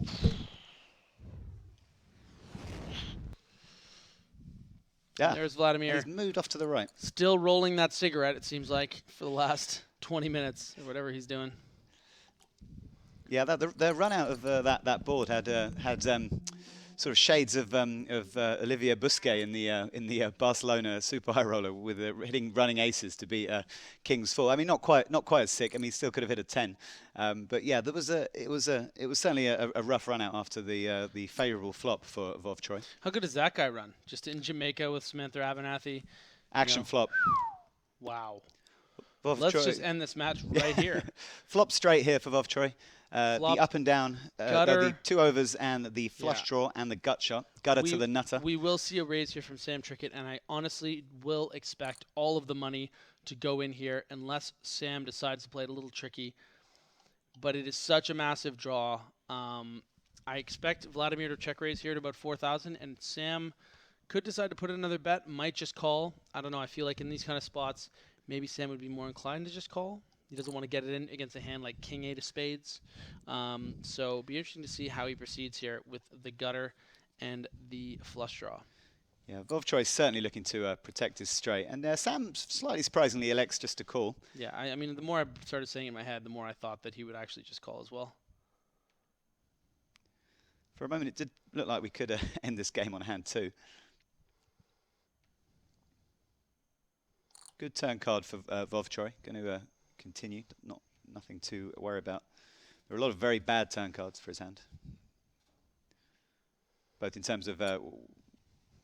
Yeah, there's Vladimir. He's moved off to the right. Still rolling that cigarette, it seems like, for the last 20 minutes or whatever he's doing. Yeah, the run out of that board had sort of shades of Olivier Busquet in the Barcelona Super High Roller with hitting running aces to beat King's 4. I mean, not quite as sick. I mean, he still could have hit a 10. But yeah, it was certainly a rough run out after the favourable flop for Vovtroy. How good does that guy run? Just in Jamaica with Samantha Abernathy. Action flop. Wow. Let's just end this match right here. Flop straight here for Vovtroy. The up and down, the 2 overs and the flush draw and the gut shot. Gutter to the nutter. We will see a raise here from Sam Trickett, and I honestly will expect all of the money to go in here unless Sam decides to play it a little tricky. But it is such a massive draw. I expect Vladimir to check raise here to about 4,000, and Sam could decide to put in another bet, might just call. I don't know. I feel like in these kind of spots, maybe Sam would be more inclined to just call. He doesn't want to get it in against a hand like King 8 of spades. So it'll be interesting to see how he proceeds here with the gutter and the flush draw. Yeah, Vovtroy is certainly looking to protect his straight. And Sam slightly surprisingly elects just to call. Yeah, I mean, the more I started saying in my head, the more I thought that he would actually just call as well. For a moment, it did look like we could end this game on hand 2. Good turn card for Vovtroy. Going to continue, nothing to worry about. There are a lot of very bad turn cards for his hand, both in terms of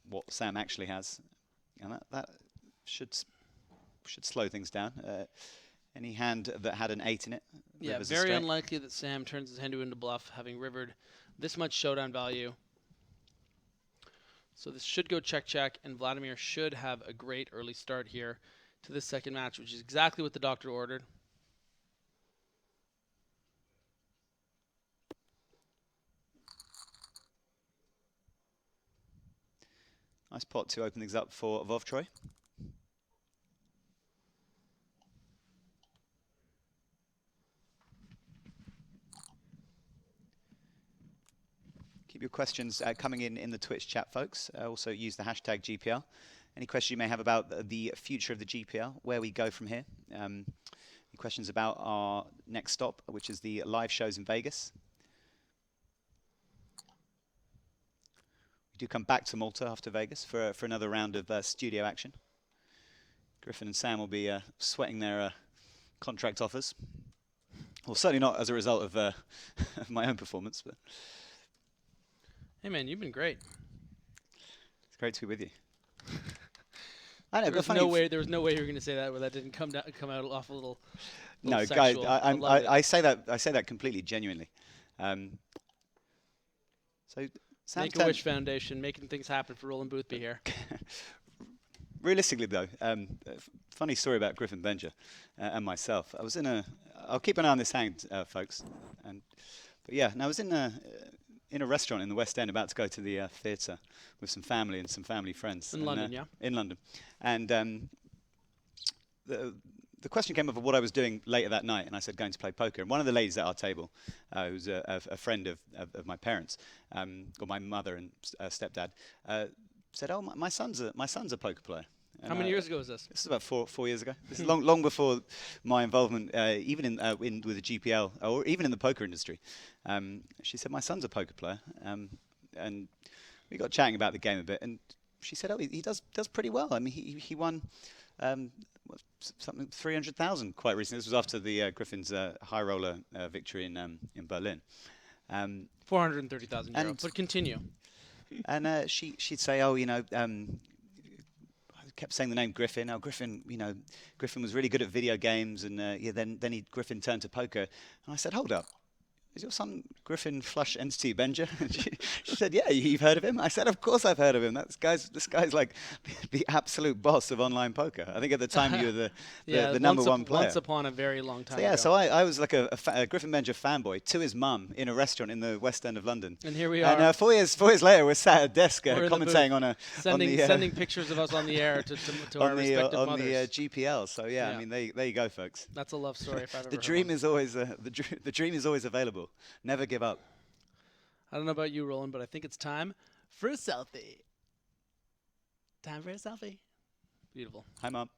what Sam actually has, and that should slow things down. Any hand that had an 8 in it, yeah, very unlikely that Sam turns his hand into bluff, having rivered this much showdown value. So this should go check, and Vladimir should have a great early start here to this second match, which is exactly what the doctor ordered. Nice pot to open things up for Vovtroy. Keep your questions coming in the Twitch chat, folks. Also use the hashtag GPL. Any questions you may have about the future of the GPL, where we go from here. Any questions about our next stop, which is the live shows in Vegas. We do come back to Malta after Vegas for another round of studio action. Griffin and Sam will be sweating their contract offers. Well, certainly not as a result of of my own performance, but. Hey man, you've been great. It's great to be with you. I know, there was no way you were going to say that where that didn't come out off a little no, sexual. guys, I say that completely genuinely. So Sam Make-A-Wish Foundation, making things happen for Roland Boothby here. Realistically though, funny story about Griffin Benja and myself. I'll keep an eye on this hand, folks. But yeah, I was in a restaurant in the West End, about to go to the theatre with some family and some family friends. In London, yeah. In London. And the question came up of what I was doing later that night, and I said going to play poker. And one of the ladies at our table, who's a friend of my parents, or my mother and stepdad, said, "Oh, my son's a poker player." And how many years ago was this? This is about four years ago. This is long before my involvement, even with the GPL or even in the poker industry. She said, "My son's a poker player," and we got chatting about the game a bit. And she said, "Oh, he does pretty well. I mean, he won something 300,000 quite recently. This was after the Griffin's high roller victory in Berlin. 430,000 euros. But continue." And she'd say, "Oh, you know." Kept saying the name Griffin. Oh, Griffin, you know, Griffin was really good at video games, and then Griffin turned to poker. And I said, "Hold up, is your son Griffin Flush Entity Benja?" She said, "Yeah, you've heard of him." I said, "Of course I've heard of him. This guy's like the absolute boss of online poker." I think at the time you were the number one player. Once upon a very long time ago. Yeah, so I was like a Griffin Benja fanboy to his mum in a restaurant in the West End of London. And here we are. And 4 years later, we're sat at a desk commentating sending pictures of us on the air to our respective mothers. On the GPL. So yeah, I mean, there you go, folks. That's a love story. If I've ever the dream is always the dream is always available. Never give up. I don't know about you, Roland, but I think it's time for a selfie. Time for a selfie. Beautiful. Hi, Mum.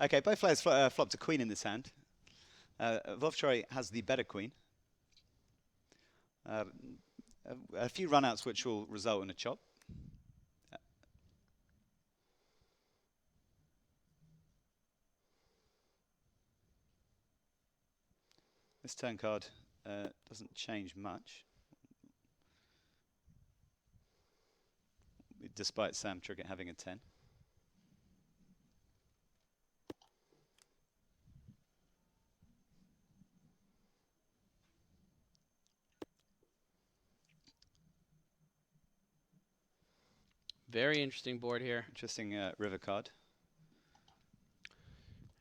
Okay, both players flopped a queen in this hand. Vovtroy has the better queen. A few runouts which will result in a chop. This turn card doesn't change much, despite Sam Trickett having a 10. Very interesting board here. Interesting river card.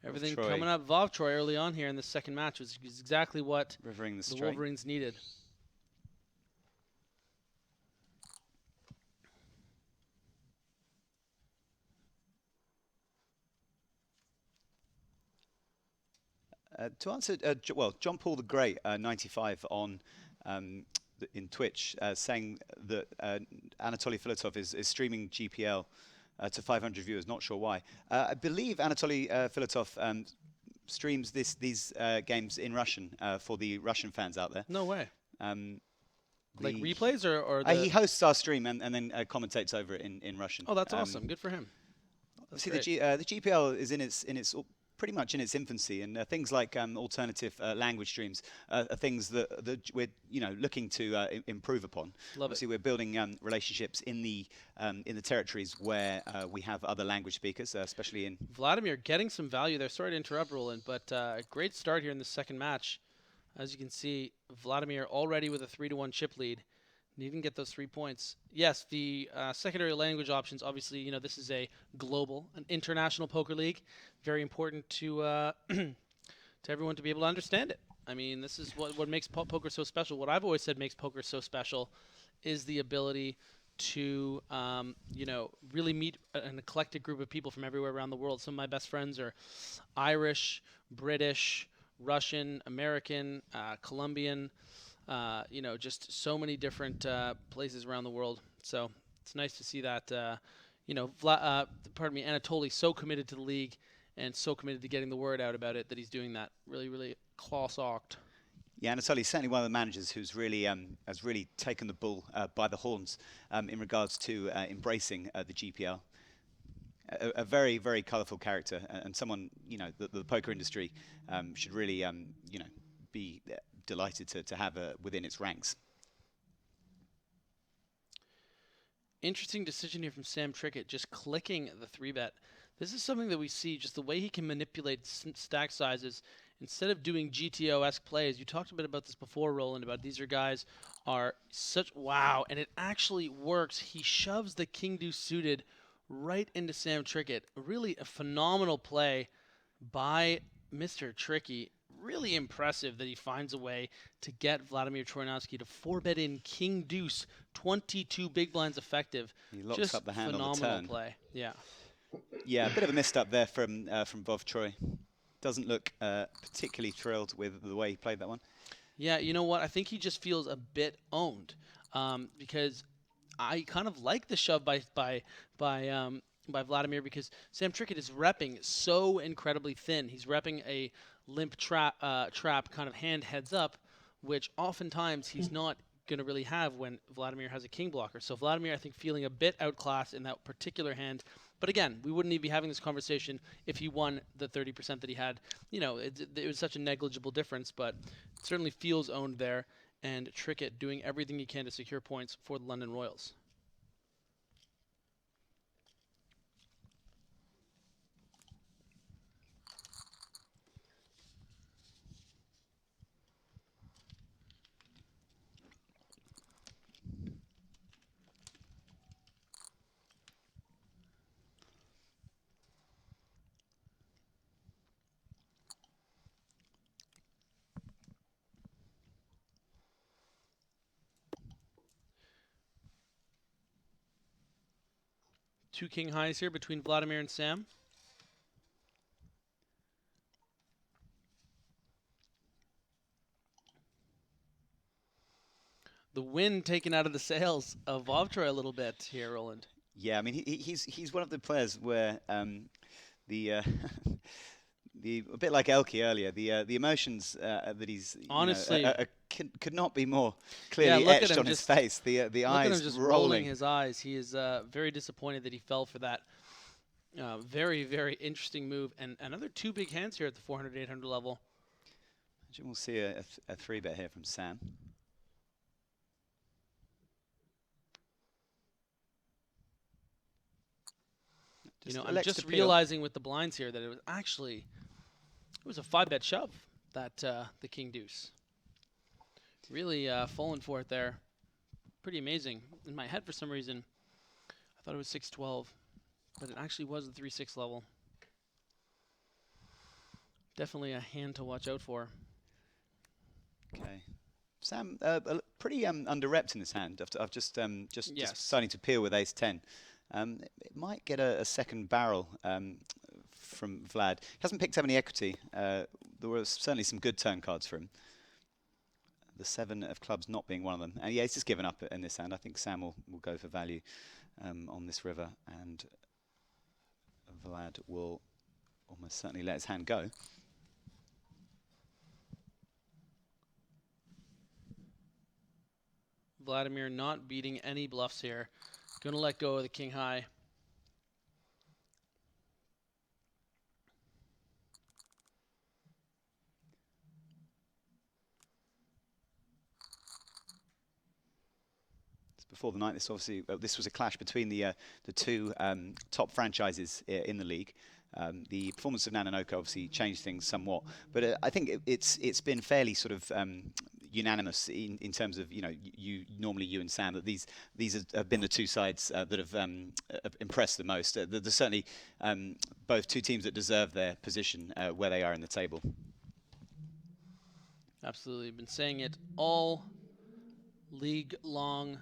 Everything coming up Vovtroy early on here in the second match was exactly what the Wolverines needed. To answer, well, John Paul the Great, 95 on in Twitch, saying that Anatoly Filatov is streaming GPL to 500 viewers. Not sure why. I believe Anatoly Filatov streams these games in Russian for the Russian fans out there. No way. Like replays or he hosts our stream and then commentates over it in Russian. Oh, that's awesome. Good for him. See, the GPL is in its pretty much in its infancy, and things like alternative language streams are things that we're looking to improve upon. Obviously, we're building relationships in the territories where we have other language speakers, especially in Vladimir getting some value there. Sorry to interrupt, Roland, but a great start here in the second match. As you can see, Vladimir already with a 3-1 chip lead. And he didn't get those 3 points. Yes, the secondary language options, obviously, you know, this is a global, an international poker league. Very important to to everyone to be able to understand it. I mean, this is what makes poker so special. What I've always said makes poker so special is the ability to, you know, really meet an eclectic group of people from everywhere around the world. Some of my best friends are Irish, British, Russian, American, Colombian, you know, just so many different places around the world. So it's nice to see that, you know, Anatoly so committed to the league and so committed to getting the word out about it that he's doing that. Really, really claw-socked. Yeah, Anatoly's certainly one of the managers who's really has really taken the bull by the horns in regards to embracing the GPL. A very, very colourful character, and someone, you know, the poker industry should really, you know, be delighted to have within its ranks. Interesting decision here from Sam Trickett, just clicking the 3-bet. This is something that we see, just the way he can manipulate stack sizes. Instead of doing GTO-esque plays, you talked a bit about this before, Roland, about these guys are such, wow, and it actually works. He shoves the king-deuce suited right into Sam Trickett. Really a phenomenal play by Mr. Tricky. Really impressive that he finds a way to get Vladimir Troyanovskiy to 4-bet in king deuce, 22 big blinds effective. He locks Just up the hand phenomenal on the turn. Play. Yeah. Yeah, a bit of a missed up there from Vov Troy. Doesn't look particularly thrilled with the way he played that one. Yeah, you know what? I think he just feels a bit owned because I kind of like the shove by Vladimir, because Sam Trickett is repping so incredibly thin. He's repping a limp trap kind of hand heads up, which oftentimes he's not going to really have when Vladimir has a king blocker. So Vladimir, I think, feeling a bit outclassed in that particular hand. But again, we wouldn't even be having this conversation if he won the 30% that he had. You know, it was such a negligible difference, but it certainly feels owned there. And Trickett doing everything he can to secure points for the London Royals. Two king highs here between Vladimir and Sam. The wind taken out of the sails of Vovtroy a little bit here, Roland. Yeah, I mean he's one of the players where the a bit like Elke earlier, the emotions that he's honestly could not be more clearly etched on his face. The eyes look at him just rolling his eyes. He is very disappointed that he fell for that very, very interesting move. And another two big hands here at the 400-800 level. We'll see a 3-bet here from Sam. You know, I'm just realizing with the blinds here that it was actually a 5-bet shove, that the king deuce. Really falling for it there. Pretty amazing. In my head, for some reason, I thought it was 6-12, but it actually was the 3-6 level. Definitely a hand to watch out for. Okay, Sam, pretty under-repped in this hand. I've just starting to peel with ace-10. It might get a second barrel from Vlad. He hasn't picked up any equity. There were certainly some good turn cards for him. The 7 of clubs not being one of them. And yeah, he's just given up in this hand. I think Sam will go for value on this river, and Vlad will almost certainly let his hand go. Vladimir not beating any bluffs here. Going to let go of the king high. Before the night, this obviously this was a clash between the two top franchises in the league. The performance of Nanonoko obviously changed things somewhat, but I think it's been fairly sort of unanimous in terms of you normally you and Sam that these have been the two sides that have impressed the most. There's certainly both two teams that deserve their position where they are in the table. Absolutely, been saying it all league long.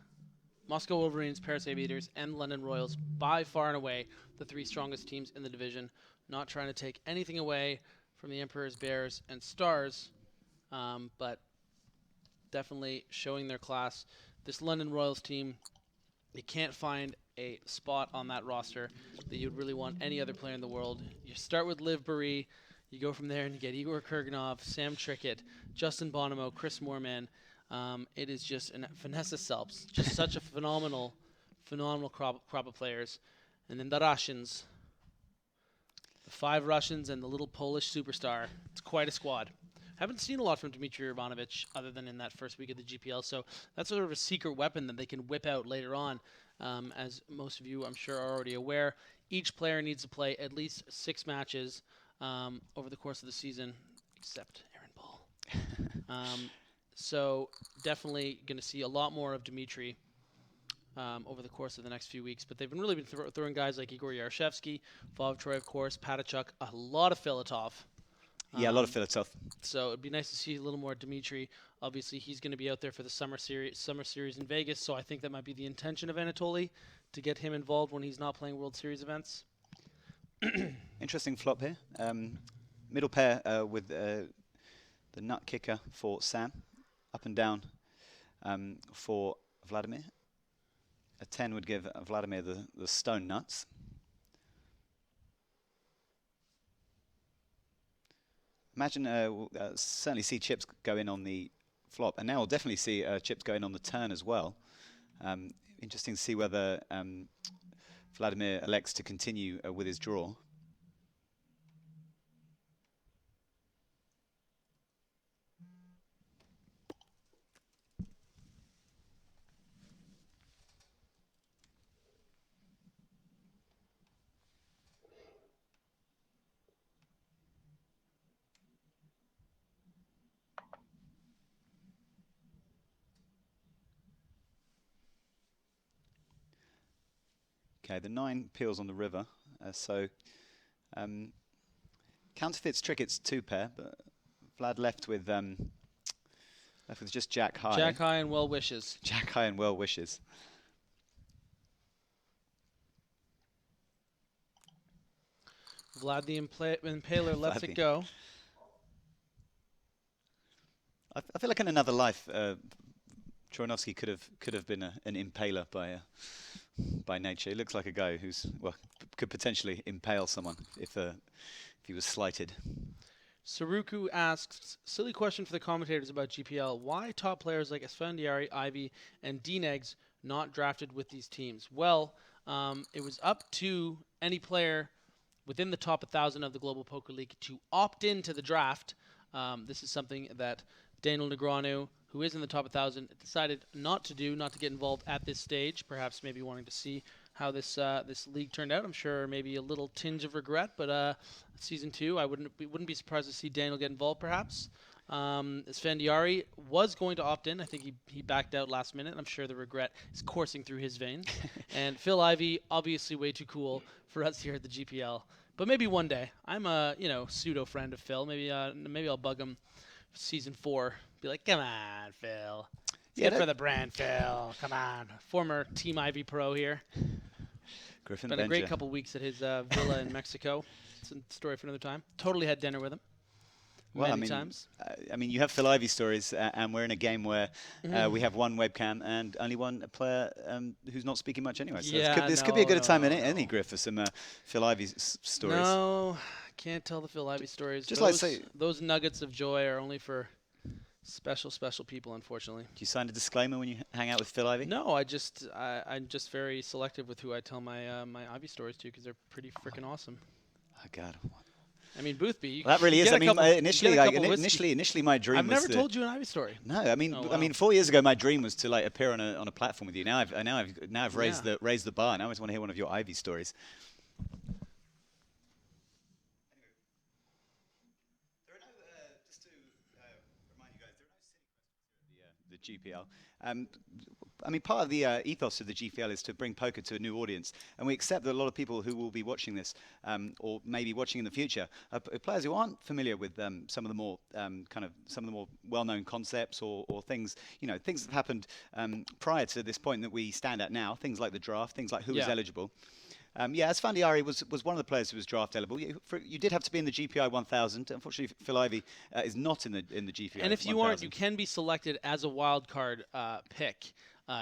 Moscow Wolverines, Paris Aviators, and London Royals, by far and away the three strongest teams in the division. Not trying to take anything away from the Emperors, Bears, and Stars, but definitely showing their class. This London Royals team, you can't find a spot on that roster that you'd really want any other player in the world. You start with Liv Barry, you go from there and you get Igor Kurganov, Sam Trickett, Justin Bonomo, Chris Moorman. It is just Vanessa Selps, just such a phenomenal crop of players. And then the Russians, the 5 Russians and the little Polish superstar. It's quite a squad. Haven't seen a lot from Dmitry Urbanovich other than in that first week of the GPL, so that's sort of a secret weapon that they can whip out later on. As most of you, I'm sure, are already aware, each player needs to play at least 6 matches over the course of the season, except Aaron Paul. So definitely going to see a lot more of Dmitry over the course of the next few weeks. But they've been really throwing guys like Igor Yarashevsky, Vladimir Troy, of course, Patachuk, a lot of Filatov. Yeah, a lot of Filatov. So it'd be nice to see a little more Dmitry. Obviously, he's going to be out there for the summer series in Vegas, so I think that might be the intention of Anatoly, to get him involved when he's not playing World Series events. Interesting flop here. Middle pair with the nut kicker for Sam. Up and down for Vladimir. A 10 would give Vladimir the stone nuts. Imagine, certainly see chips go in on the flop, and now we'll definitely see chips go in on the turn as well. Interesting to see whether Vladimir elects to continue with his draw. Okay, the 9 peels on the river, so counterfeits Trickett's 2 pair, but Vlad left with just Jack High. Jack High and well wishes. Jack High and well wishes. Vlad the Impaler lets it go. I feel like in another life, Troyanovskiy could have been an impaler by nature. He looks like a guy who's could potentially impale someone if he was slighted. Saruku asks, silly question for the commentators about GPL. Why top players like Esfandiari, Ivy, and Dinegs not drafted with these teams? Well, it was up to any player within the top 1,000 of the Global Poker League to opt into the draft. This is something that Daniel Negreanu, who is in the top 1,000, decided not to get involved at this stage, perhaps maybe wanting to see how this league turned out. I'm sure maybe a little tinge of regret, but season 2, I wouldn't be surprised to see Daniel get involved, perhaps. Sfandiari was going to opt in. I think he backed out last minute. I'm sure the regret is coursing through his veins. And Phil Ivey, obviously way too cool for us here at the GPL. But maybe one day. I'm a pseudo friend of Phil. Maybe I'll bug him season 4. Be like, come on, Phil. Get for the brand, Phil. Come on. Former Team Ivy pro here. Griffin Been a great couple weeks at his villa in Mexico. It's a story for another time. Totally had dinner with him. Well, many times. I mean, you have Phil Ivey stories, and we're in a game where we have one webcam and only one player who's not speaking much anyway. So this could be a good time in any Griff for some Phil Ivey stories. No, can't tell the Phil Ivey stories. Those nuggets of joy are only for special people, unfortunately. Do you sign a disclaimer when you hang out with Phil Ivey? No, I'm just very selective with who I tell my Ivey stories to because they're pretty freaking awesome. Oh God. I mean, Boothby. That really is. I mean, initially, my dream. I've never told you an Ivy story. No, I mean, 4 years ago, my dream was to appear on a platform with you. Now I've raised the bar. Now I just want to hear one of your Ivy stories. GPL. I mean, part of the ethos of the GPL is to bring poker to a new audience, and we accept that a lot of people who will be watching this, or maybe watching in the future, are players who aren't familiar with some of the more well-known concepts or things, things that have happened prior to this point that we stand at now. Things like the draft, things like who is eligible. Asfandiari was one of the players who was draft eligible. You did have to be in the GPI 1000. Unfortunately, Phil Ivey is not in the GPI. And if you 1000. aren't, you can be selected as a wild card pick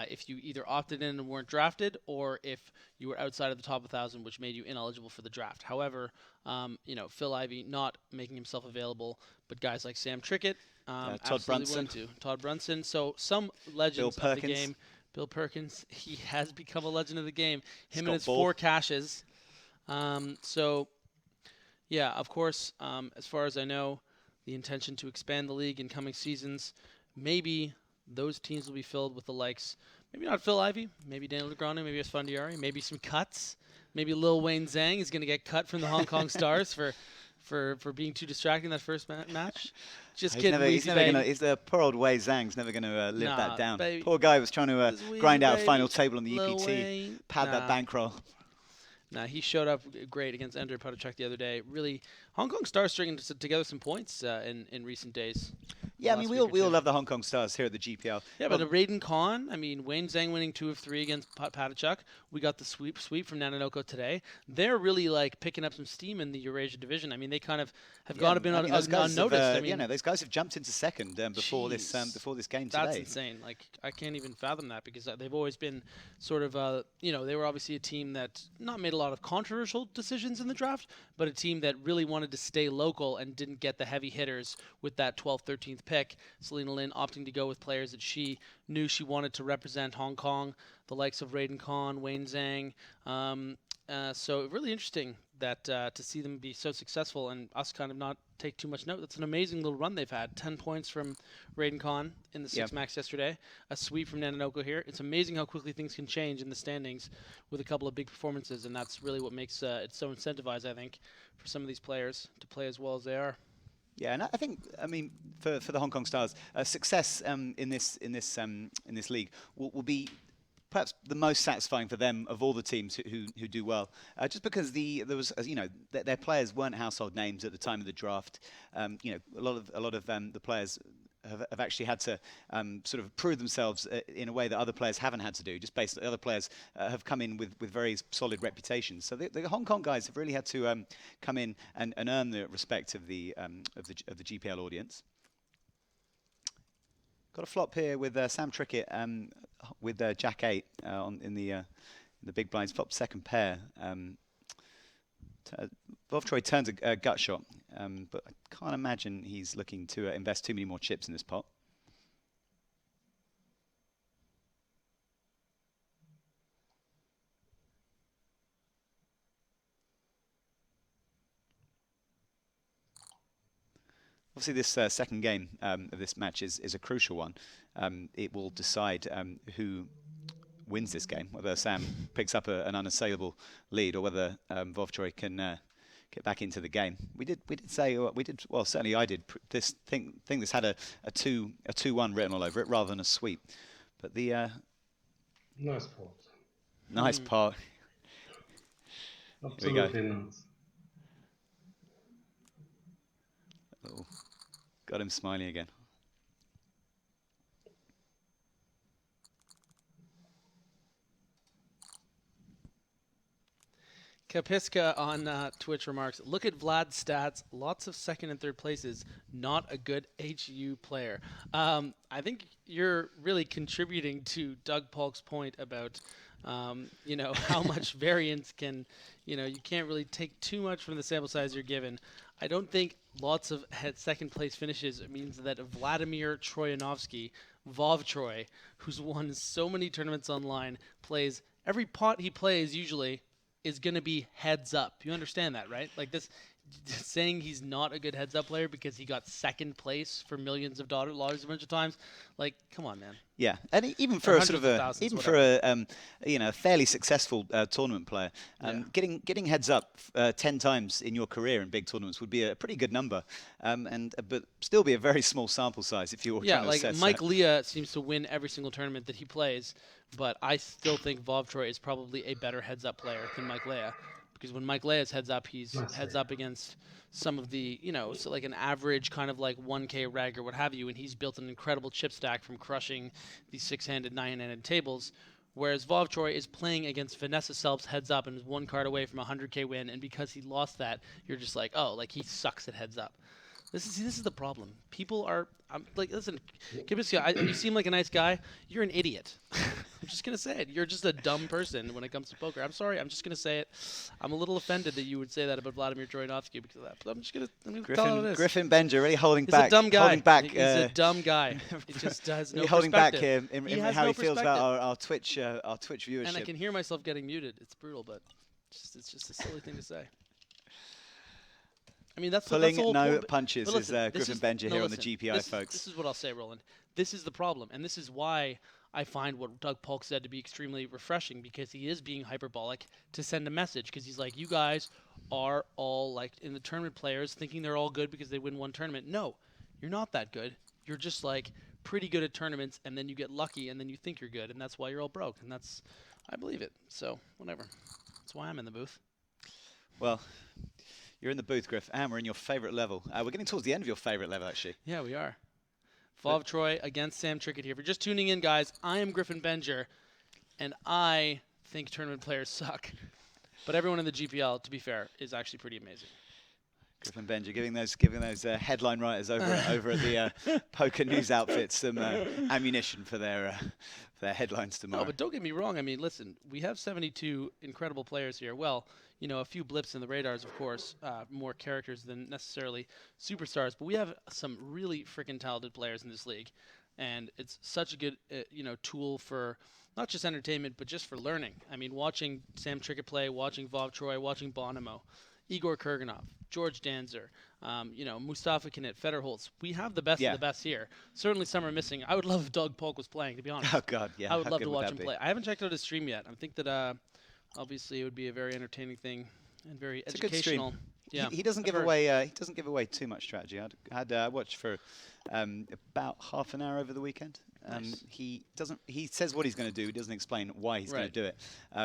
if you either opted in and weren't drafted, or if you were outside of the top 1,000, which made you ineligible for the draft. However, Phil Ivey not making himself available, but guys like Sam Trickett, Todd Brunson, Todd Brunson. So some legends of the game. Bill Perkins, he has become a legend of the game. Him and his 4 caches. Of course, as far as I know, the intention to expand the league in coming seasons, maybe those teams will be filled with the likes, maybe not Phil Ivey, maybe Daniel Negreanu, maybe Esfandiari, maybe some cuts. Maybe Lil Wayne Zhang is going to get cut from the Hong Kong Stars for being too distracting that first match. Just kidding. He's never going to. The poor old Wei Zhang's never going to live that down. Baby. Poor guy was trying to grind out a final table on the Lil EPT, Wayne. pad that bankroll. He showed up great against Ender Patachuk the other day. Really, Hong Kong Stars stringing together some points in recent days. Yeah, I mean, we all love the Hong Kong Stars here at the GPL. Yeah, but Raiden Khan, Wayne Zhang winning 2 of 3 against Patachuk. We got the sweep from Nanonoko today. They're really picking up some steam in the Eurasia division. They kind of have gone a bit unnoticed. Those guys have jumped into second before this game today. That's insane. I can't even fathom that, because they've always been sort of they were obviously a team that not made a lot of controversial decisions in the draft, but a team that really wanted to stay local and didn't get the heavy hitters with that 12th, 13th pick. Selena Lin opting to go with players that she knew she wanted to represent Hong Kong, the likes of Raiden Khan, Wayne Zhang. So really interesting that to see them be so successful and us kind of not take too much note. That's an amazing little run they've had. 10 points from Raiden Khan in the 6 max yesterday. A sweep from Nanonoko here. It's amazing how quickly things can change in the standings with a couple of big performances, and that's really what makes it so incentivized, I think, for some of these players to play as well as they are. Yeah, and I think, for the Hong Kong Stars, success in this league will be perhaps the most satisfying for them of all the teams who do well, just because their players weren't household names at the time of the draft. A lot of the players have actually had to sort of prove themselves in a way that other players haven't had to do, just based on other players have come in with very solid reputations. So the Hong Kong guys have really had to come in and earn the respect of the GPL audience. Got a flop here with Sam Trickett with Jack 8 in the big blinds. Flop second pair. Vov turns a gut shot, but I can't imagine he's looking to invest too many more chips in this pot. Obviously, this second game of this match is a crucial one. It will decide who wins this game, whether Sam picks up an unassailable lead or whether Vov can get back into the game. We did say certainly I did. Think this had a 2-1 written all over it rather than a sweep, but the nice pot. Nice pot. Absolutely nice. Oh, got him smiling again. Kapiska on Twitch remarks, look at Vlad's stats, lots of second and third places, not a good HU player. I think you're really contributing to Doug Polk's point about, how much variance can, you can't really take too much from the sample size you're given. I don't think lots of second place finishes means that Vladimir Troyanovskiy, Vov Troy, who's won so many tournaments online, plays every pot he plays usually is going to be heads up. You understand that, right? Like this, saying he's not a good heads-up player because he got second place for millions of dollars a bunch of times, like, come on, man. Yeah, and even for a sort of a fairly successful tournament player, getting heads up 10 times in your career in big tournaments would be a pretty good number, but still be a very small sample size if you were trying to assess. Yeah, like Mike Leah seems to win every single tournament that he plays, but I still think Vov Troy is probably a better heads-up player than Mike Leah. Because when Mike Leah's heads up, he's heads up against some of the, so like an average kind of like 1K reg or what have you, and he's built an incredible chip stack from crushing these 6-handed, 9-handed tables. Whereas Vov Troy is playing against Vanessa Selbst heads up and is 1 card away from a 100K win, and because he lost that, you're just like, oh, like he sucks at heads up. This is the problem. People are like, listen, Kibisky, you seem like a nice guy. You're an idiot. I'm just gonna say it. You're just a dumb person when it comes to poker. I'm sorry. I'm just gonna say it. I'm a little offended that you would say that about Vladimir Troyanovskiy because of that. But I'm just gonna tell him it is. Griffin Benja really holding He's back. a dumb guy. Holding back. He's a dumb guy. He just has no really holding back perspective. in how he feels about our Twitch viewership. And I can hear myself getting muted. It's brutal, but it's just a silly thing to say. I mean, that's pulling the whole no point. punches is Griffin Benja here on the GPI, folks. This is what I'll say, Roland. This is the problem, and this is why I find what Doug Polk said to be extremely refreshing, because he is being hyperbolic to send a message, because he's like, you guys are all like in the tournament players thinking they're all good because they win one tournament. No, you're not that good. You're just like pretty good at tournaments, and then you get lucky, and then you think you're good, and that's why you're all broke, and that's, I believe it. So whatever. That's why I'm in the booth. Well, you're in the booth, Griff, and we're in your favorite level. We're getting towards the end of your favorite level, actually. Yeah, we are. Vov Troy against Sam Trickett here. If you're just tuning in, guys, I am Griffin Benjer, and I think tournament players suck. But everyone in the GPL, to be fair, is actually pretty amazing. Griffin Benjer giving those headline writers over at the Poker News Outfits some ammunition for their headlines tomorrow. No, but don't get me wrong. I mean, listen, we have 72 incredible players here. Well, a few blips in the radars, of course, more characters than necessarily superstars. But we have some really freaking talented players in this league. And it's such a good, tool for not just entertainment, but just for learning. I mean, watching Sam Trickett play, watching Vov Troy, watching Bonomo, Igor Kurganov, George Danzer, Mustafa Knit, Federholz. We have the best of the best here. Certainly some are missing. I would love if Doug Polk was playing, to be honest. Oh, God, yeah. I would love to watch him play. I haven't checked out his stream yet. I think that obviously it would be a very entertaining thing and very educational. A good stream. Yeah, he doesn't give away. He doesn't give away too much strategy. I watched for about half an hour over the weekend. Nice. He says what he's going to do. He doesn't explain why he's going to do it,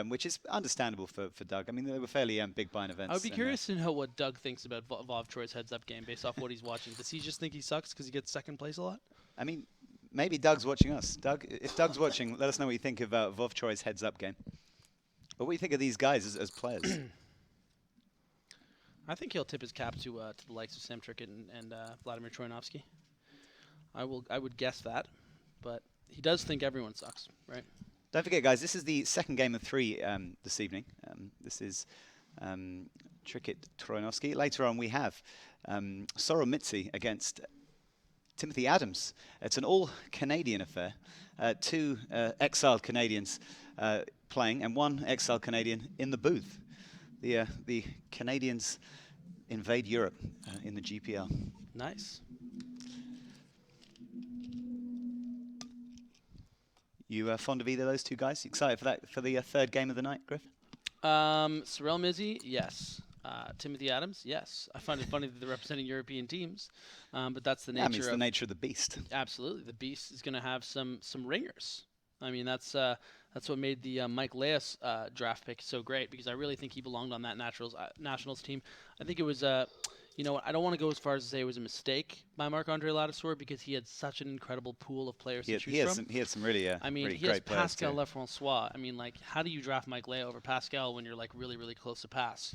which is understandable for Doug. I mean, they were fairly big buying events. I would be curious to know what Doug thinks about Vov Troy's heads-up game based off what he's watching. Does he just think he sucks because he gets second place a lot? I mean, maybe Doug's watching us. Doug, if Doug's watching, let us know what you think about Vov Troy's heads-up game. But what do you think of these guys as players? I think he'll tip his cap to the likes of Sam Trickett and Vladimir Troyanovskiy. I would guess that, but he does think everyone sucks, right? Don't forget, guys, this is the second game of 3 this evening. This is Trickett Troyanovskiy. Later on, we have Soro Mitzi against Timothy Adams. It's an all-Canadian affair. 2 exiled Canadians playing, and 1 exiled Canadian in the booth. The Canadians invade Europe in the GPL. Nice. You fond of either of those 2 guys? Excited for the third game of the night, Griff? Sorel Mizzi, yes. Timothy Adams, yes. I find it funny that they're representing European teams, but that's the nature. I mean, it's the nature of the beast. Absolutely, the beast is going to have some ringers. I mean, that's what made the Mike Leas draft pick so great, because I really think he belonged on that Nationals team. I think it was, I don't want to go as far as to say it was a mistake by Marc-Andre Ladouceur, because he had such an incredible pool of players to choose from. He had some really, I mean, really he great has Pascal Lefrancois. I mean, like, how do you draft Mike Lea over Pascal when you're like really, really close to pass?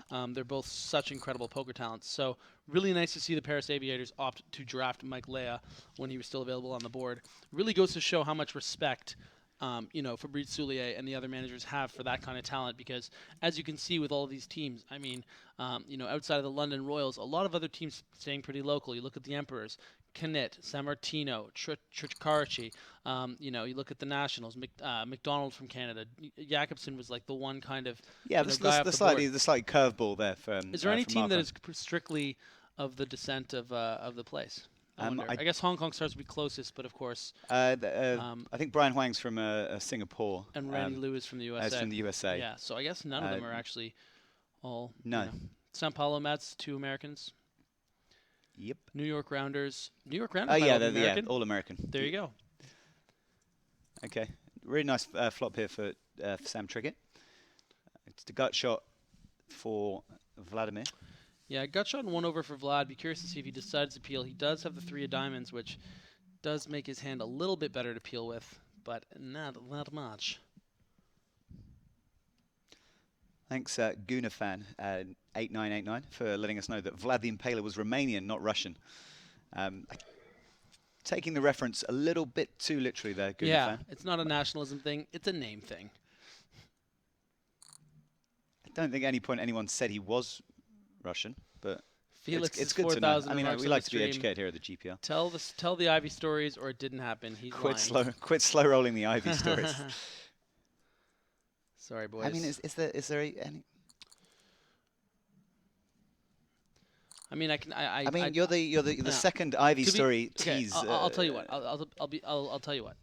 They're both such incredible poker talents. So really nice to see the Paris Aviators opt to draft Mike Lea when he was still available on the board. Really goes to show how much respect Fabrice Soulier and the other managers have for that kind of talent, because as you can see with all of these teams, I mean, outside of the London Royals, a lot of other teams staying pretty local. You look at the Emperors, Knit, Sammartino, Tricarici. You know, you look at the nationals. McDonald from Canada. Jakobsen was like the one kind of yeah. guy The off slightly board. curveball there. Is there any from team that Marco. is strictly of the descent of the place? I guess Hong Kong starts to be closest, but of course. I think Brian Huang's from Singapore. And Randy Liu is from the USA. Is from the USA. Yeah, so I guess none of them are actually all. No. You know. Sao Paulo Mets, 2 Americans. Yep. New York Rounders. New York Oh Rounders. yeah, American? all American. There you go. Okay, really nice flop here for Sam Trickett. It's the gut shot for Vladimir. Yeah, gut shot and 1 over for Vlad. Be curious to see if he decides to peel. He does have the 3 of diamonds, which does make his hand a little bit better to peel with, but not that much. Thanks, Gunafan, 8989, for letting us know that Vlad the Impaler was Romanian, not Russian. Taking the reference a little bit too literally there, Gunafan. Yeah, it's not a nationalism thing. It's a name thing. I don't think at any point anyone said he was Russian, but Felix it's is good to know. 4,000 I mean, remarks we on like the to be stream. educated here at the GPL. Tell the Ivy stories, or it didn't happen. He's lying. Quit slow rolling the Ivy stories. Sorry, boys. I mean, is there any? I mean, you're the second Ivy story tease. I'll tell you what. I'll tell you what.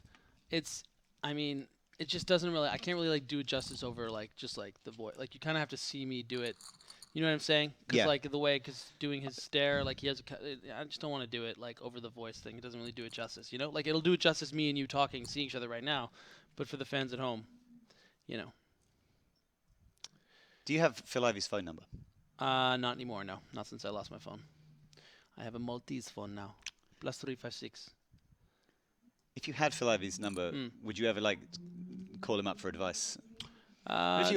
It's. I mean, it just doesn't really. I can't really like do it justice over just the voice. Like you kind of have to see me do it. You know what I'm saying? Because like the way, doing his stare, like he has. I just don't want to do it like over the voice thing. It doesn't really do it justice. You know, like it'll do it justice me and you talking, seeing each other right now, but for the fans at home, you know. Do you have Phil Ivy's phone number? Not anymore. No, not since I lost my phone. I have a Maltese phone now. +356. If you had Phil Ivy's number, would you ever like call him up for advice? What if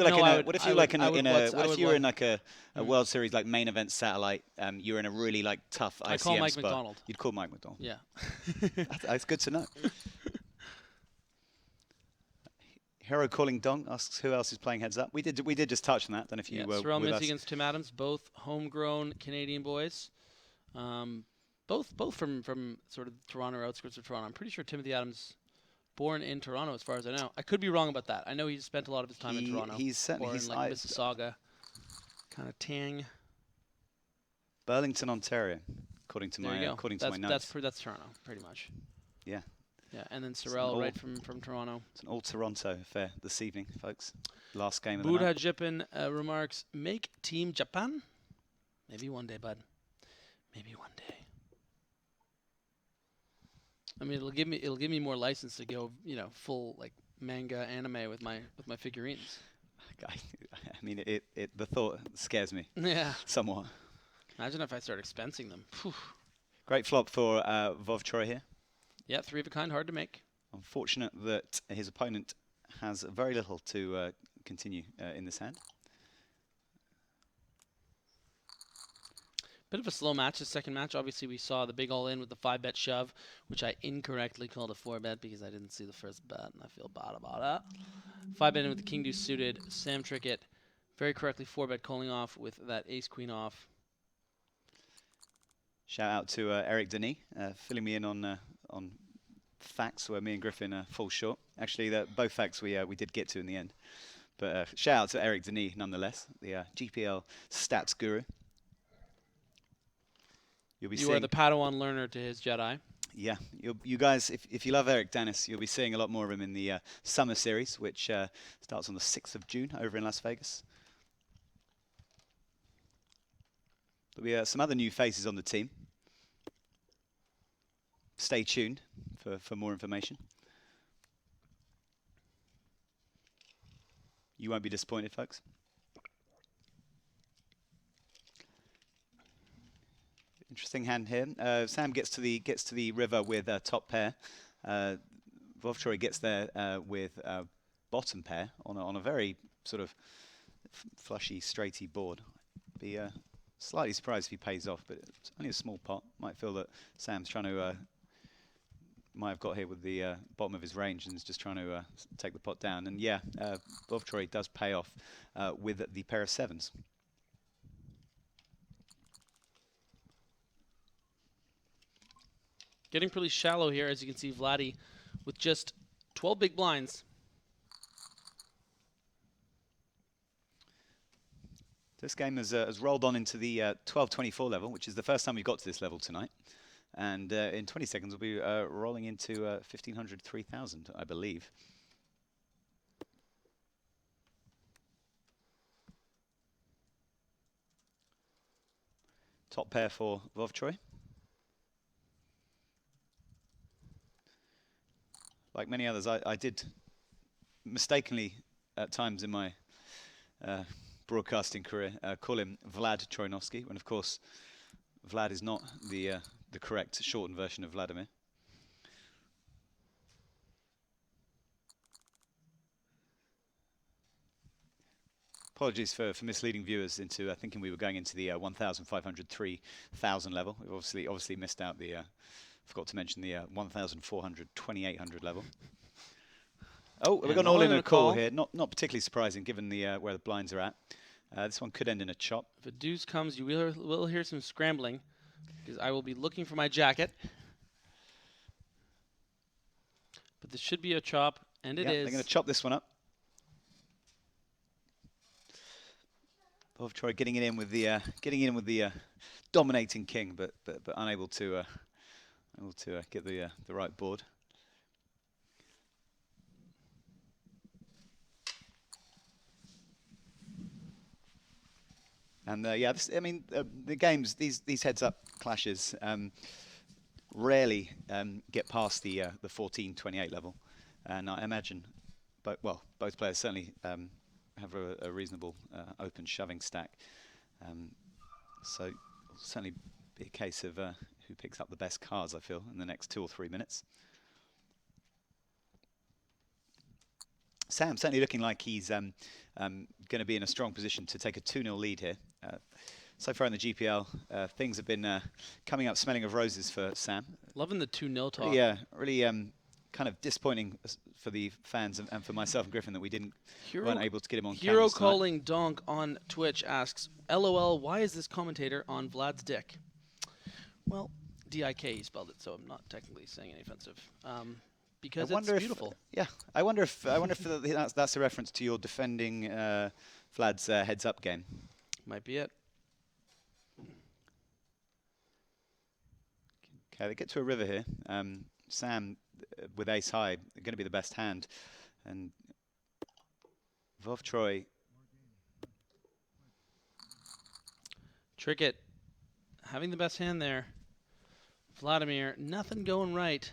you were in like a World Series like main event satellite, you're in a really like tough ICM I call Mike spot. McDonald. You'd call Mike McDonald. Yeah. That's good to know. Hero calling Dong asks who else is playing heads up. We did just touch on that. Don't know if you were Sorrel with Mintz us. against Tim Adams, both homegrown Canadian boys. Both from sort of Toronto or outskirts of Toronto. I'm pretty sure Timothy Adams born in Toronto, as far as I know. I could be wrong about that. I know he's spent a lot of his time in Toronto. He's certainly in like Mississauga, kind of tang. Burlington, Ontario, according to my notes. That's Toronto, pretty much. Yeah. Yeah, and then Sorrel right from Toronto. It's an all Toronto affair this evening, folks. Last game of the night. Buddha Jippin remarks, make Team Japan? Maybe one day, bud. Maybe one day. I mean, it'll give me more license to go, full like manga anime with my figurines. I mean, the thought scares me. Yeah. Somewhat. Imagine if I start expensing them. Whew. Great flop for Vov Troy here. Yeah, 3 of a kind, hard to make. Unfortunate that his opponent has very little to continue in this hand. Bit of a slow match, the second match. Obviously, we saw the big all-in with the 5-bet shove, which I incorrectly called a 4-bet because I didn't see the first bet, and I feel bad about that. 5-bet in with the king deuce suited. Sam Trickett very correctly 4-bet calling off with that ace-queen off. Shout out to Eric Denis, filling me in on facts where me and Griffin fall short. Actually, both facts we did get to in the end. But shout out to Eric Denis nonetheless, the GPL stats guru. You are the Padawan learner to his Jedi. Yeah, you guys, if you love Eric Dennis, you'll be seeing a lot more of him in the Summer Series, which starts on the 6th of June over in Las Vegas. There'll be some other new faces on the team. Stay tuned for more information. You won't be disappointed, folks. Interesting hand here. Sam gets to the river with top pair. Vov Troy gets there with bottom pair on a very sort of flushy, straighty board. Be slightly surprised if he pays off, but it's only a small pot. Might feel that Sam's trying to might have got here with the bottom of his range and is just trying to take the pot down. And yeah, Vov Troy does pay off with the pair of sevens. Getting pretty shallow here, as you can see, Vladdy with just 12 big blinds. This game has rolled on into the 12-24 level, which is the first time we've got to this level tonight. And in 20 seconds, we'll be rolling into 1,500, 3,000, I believe. Top pair for Vovtroy. Like many others, I did mistakenly at times in my broadcasting career call him Vlad Troyanovskiy, when of course Vlad is not the correct shortened version of Vladimir. Apologies for misleading viewers into thinking we were going into the 1,500, 3,000 level. We've obviously missed out the, forgot to mention the 1,400, 2,800 level. Oh, we've got an all-in and a call here. Not particularly surprising given the where the blinds are at. This one could end in a chop. If a deuce comes, you will hear some scrambling, because I will be looking for my jacket. But this should be a chop, and it is. They're going to chop this one up. Troy getting it in with the dominating king, but unable to get the right board. And yeah, the games, these heads-up clashes rarely get past the 14-28 level, and I imagine, both players certainly have a reasonable open shoving stack, so it'll certainly be a case of who picks up the best cards, I feel, in the next 2 or 3 minutes. Sam certainly looking like he's going to be in a strong position to take a 2-0 lead here. So far in the GPL, things have been coming up smelling of roses for Sam. Loving the 2-0 talk. Yeah, really kind of disappointing for the fans and for myself and Griffin that we weren't able to get him on camera. Hero Calling Donk on Twitch asks, LOL, why is this commentator on Vlad's dick? Well, D-I-K he spelled it, so I'm not technically saying any offensive. Because it's beautiful. I wonder if that's a reference to your defending Vlad's heads-up game. Might be it. Okay, they get to a river here. Sam with ace high, going to be the best hand, and Vovtroy. Trickett having the best hand there. Vladimir, nothing going right.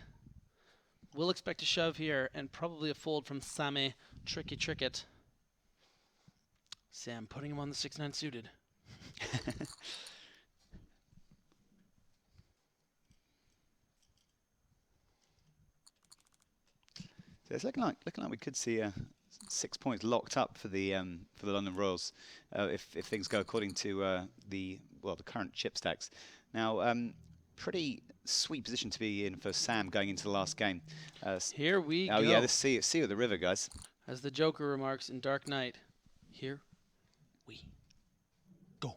We'll expect a shove here and probably a fold from Sam Trickett. Sam putting him on the 6-9 suited. So it's looking like we could see 6 points locked up for the London Royals if things go according to the current chip stacks. Now, pretty sweet position to be in for Sam going into the last game. Here we go. Oh yeah, let's see with the river, guys. As the Joker remarks in Dark Knight, here we go.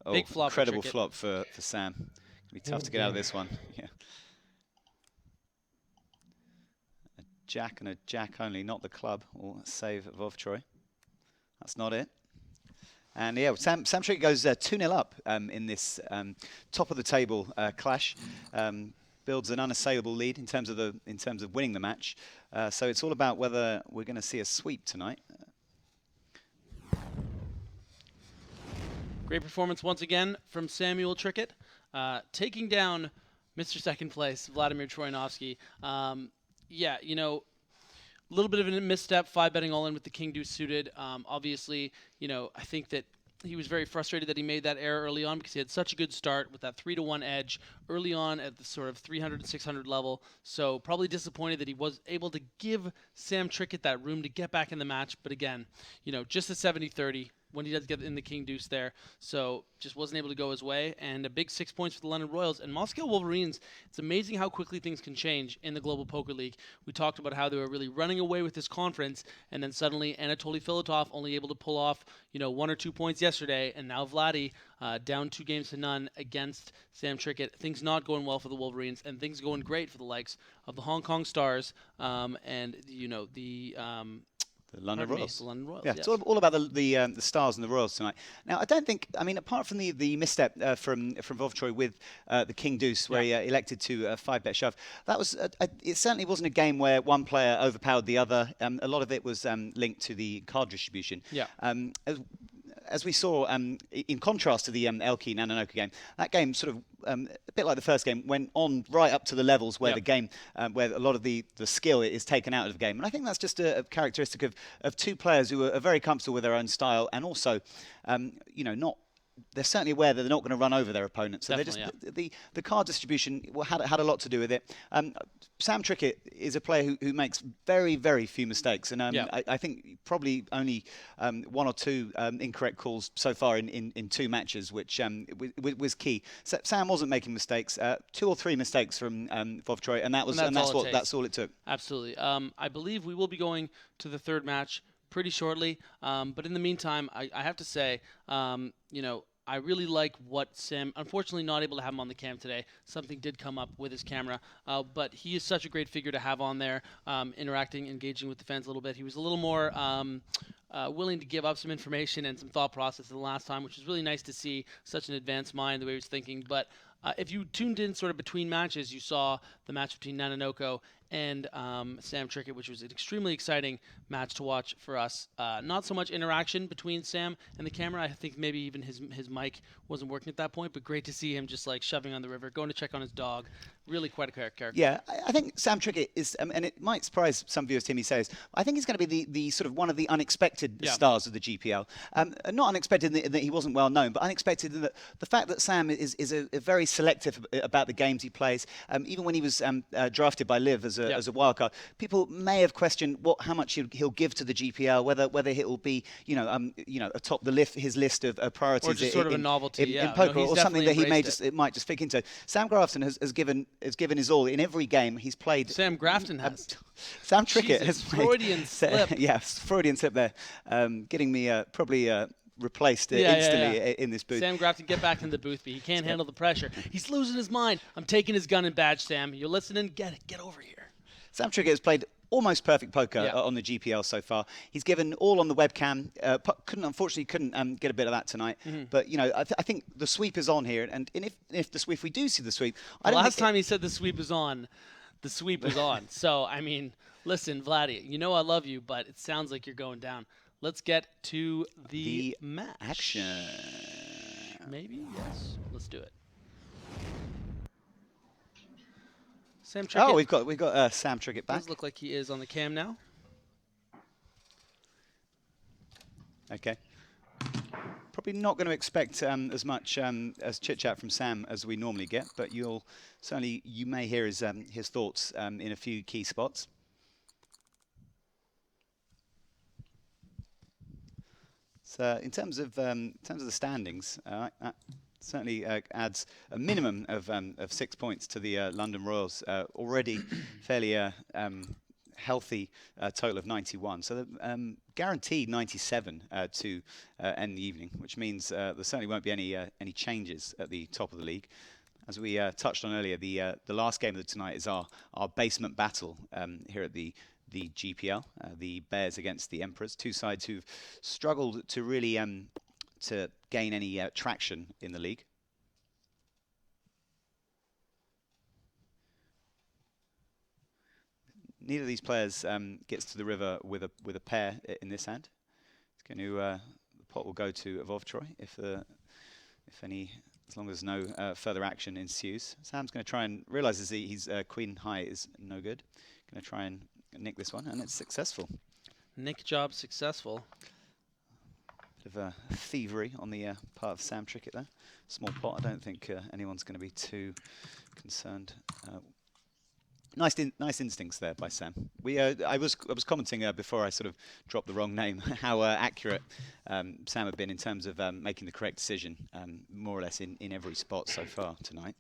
Oh, big flop. Incredible flop for Sam. It'll be tough to get out of this one. Yeah. A jack and a jack only, not the club. Or save Vovtroy. That's not it. And yeah, Sam Trickett goes 2-0 up in this top of the table clash. Builds an unassailable lead in terms of winning the match. So it's all about whether we're going to see a sweep tonight. Great performance once again from Samuel Trickett, taking down Mr. Second Place, Vladimir Troyanovskiy. Yeah, you know, a little bit of a misstep, 5-betting all in with the king deuce suited. Obviously, you know, I think that he was very frustrated that he made that error early on because he had such a good start with that 3-1 edge early on at the sort of 300 and 600 level. So probably disappointed that he was able to give Sam Trickett that room to get back in the match. But again, you know, just a 70-30, when he does get in the king deuce there. So just wasn't able to go his way. And a big 6 points for the London Royals. And Moscow Wolverines, it's amazing how quickly things can change in the Global Poker League. We talked about how they were really running away with this conference, and then suddenly Anatoly Filatov only able to pull off, 1 or 2 points yesterday, and now Vladdy down 2 games to none against Sam Trickett. Things not going well for the Wolverines, and things going great for the likes of the Hong Kong Stars and the London Royals. The London Royals. Yeah, yes. it's all about the Stars and the Royals tonight. Now, I don't think, apart from the misstep from Vovtroy with the King Deuce, where he elected to 5-bet shove, that was it certainly wasn't a game where one player overpowered the other. A lot of it was linked to the card distribution. Yeah. As we saw, in contrast to the Elki Nananoka game, that game sort of, a bit like the first game, went on right up to the levels where the game, where a lot of the skill is taken out of the game. And I think that's just a characteristic of two players who are very comfortable with their own style, and also, not. They're certainly aware that they're not going to run over their opponents. So the card distribution had a lot to do with it. Sam Trickett is a player who makes very, very few mistakes. And I think probably only 1 or 2 incorrect calls so far in 2 matches, which was key. So Sam wasn't making mistakes. 2 or 3 mistakes from Vovtroy, and that's all it took. Absolutely. I believe we will be going to the 3rd match pretty shortly. But in the meantime, I have to say, I really like what Sam, unfortunately not able to have him on the cam today. Something did come up with his camera, but he is such a great figure to have on there, interacting, engaging with the fans a little bit. He was a little more willing to give up some information and some thought process than the last time, which is really nice to see. Such an advanced mind, the way he was thinking. But if you tuned in sort of between matches, you saw the match between Nananoko and Sam Trickett, which was an extremely exciting match to watch for us. Not so much interaction between Sam and the camera. I think maybe even his mic wasn't working at that point, but great to see him just like shoving on the river, going to check on his dog. Really quite a character. Yeah, I think Sam Trickett is, and it might surprise some viewers, Timmy says, I think he's going to be the sort of one of the unexpected stars of the GPL. Not unexpected in that he wasn't well known, but unexpected in that the fact that Sam is a very selective about the games he plays. Even when he was drafted by Liv as a wildcard, people may have questioned how much he'll give to the GPL, whether it will be atop his list of priorities, or just sort of a novelty in poker, or something that it might just fit into. Sam Grafton has given his all in every game he's played. Sam Grafton has. Sam Trickett has played. Freudian slip. Yes, Freudian slip there, getting me probably. Replaced instantly in this booth. Sam Grafton, get back in the booth, but he can't handle the pressure. He's losing his mind. I'm taking his gun and badge, Sam. You're listening? Get it. Get over here. Sam Trickett has played almost perfect poker on the GPL so far. He's given all on the webcam. Unfortunately couldn't get a bit of that tonight. But I think the sweep is on here, and if we do see the sweep, last time he said the sweep is on, the sweep was on. So I mean, listen, Vladdy, I love you, but it sounds like you're going down. Let's get to the match. Action. Maybe? Yes. Let's do it. Sam Trickett. Oh, we've got Sam Trickett back. Does look like he is on the cam now. Okay. Probably not going to expect as much as chit-chat from Sam as we normally get, but you may hear his thoughts in a few key spots. So in terms of the standings, that certainly adds a minimum of 6 points to the London Royals. Already fairly healthy total of 91. So guaranteed 97 to end the evening, which means there certainly won't be any changes at the top of the league. As we touched on earlier, the last game of tonight is our basement battle here at the GPL, the Bears against the Emperors, two sides who've struggled to really to gain any traction in the league. Neither of these players gets to the river with a pair in this hand. It's going to the pot will go to Vovtroy as long as no further action ensues. Sam's going to try and realizes he's queen high is no good. Going to try and nick this one, and it's successful. Nick job successful. Bit of thievery on the part of Sam Trickett there. Small pot. I don't think anyone's going to be too concerned Nice instincts there by Sam. I was commenting before I sort of dropped the wrong name how accurate Sam had been in terms of making the correct decision, more or less in every spot so far tonight.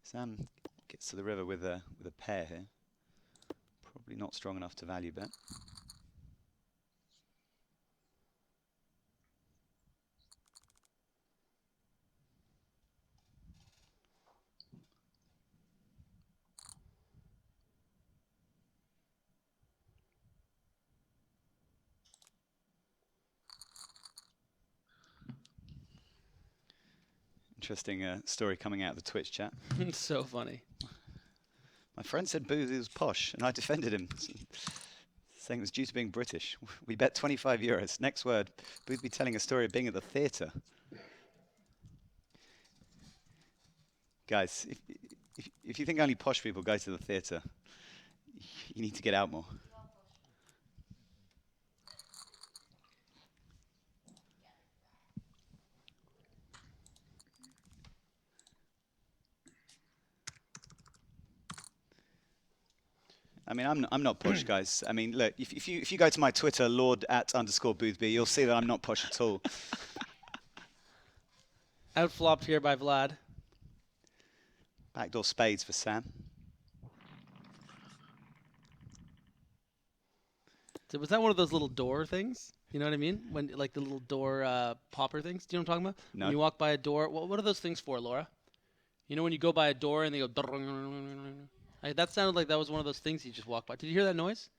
Sam gets to the river with a pair here. Probably not strong enough to value bet. Interesting story coming out of the Twitch chat. It's so funny. My friend said Booth was posh, and I defended him, saying it was due to being British. We bet 25 euros. Next word, Booth be telling a story of being at the theatre. Guys, if you think only posh people go to the theatre, you need to get out more. I mean, I'm not posh, guys. I mean, look, if you go to my Twitter, Lord@_Boothby, you'll see that I'm not posh at all. Outflopped here by Vlad. Backdoor spades for Sam. So was that one of those little door things? You know what I mean? When like the little door popper things. Do you know what I'm talking about? No. When you walk by a door. What are those things for, Laura? You know when you go by a door and they go. That sounded like that was one of those things you just walked by. Did you hear that noise?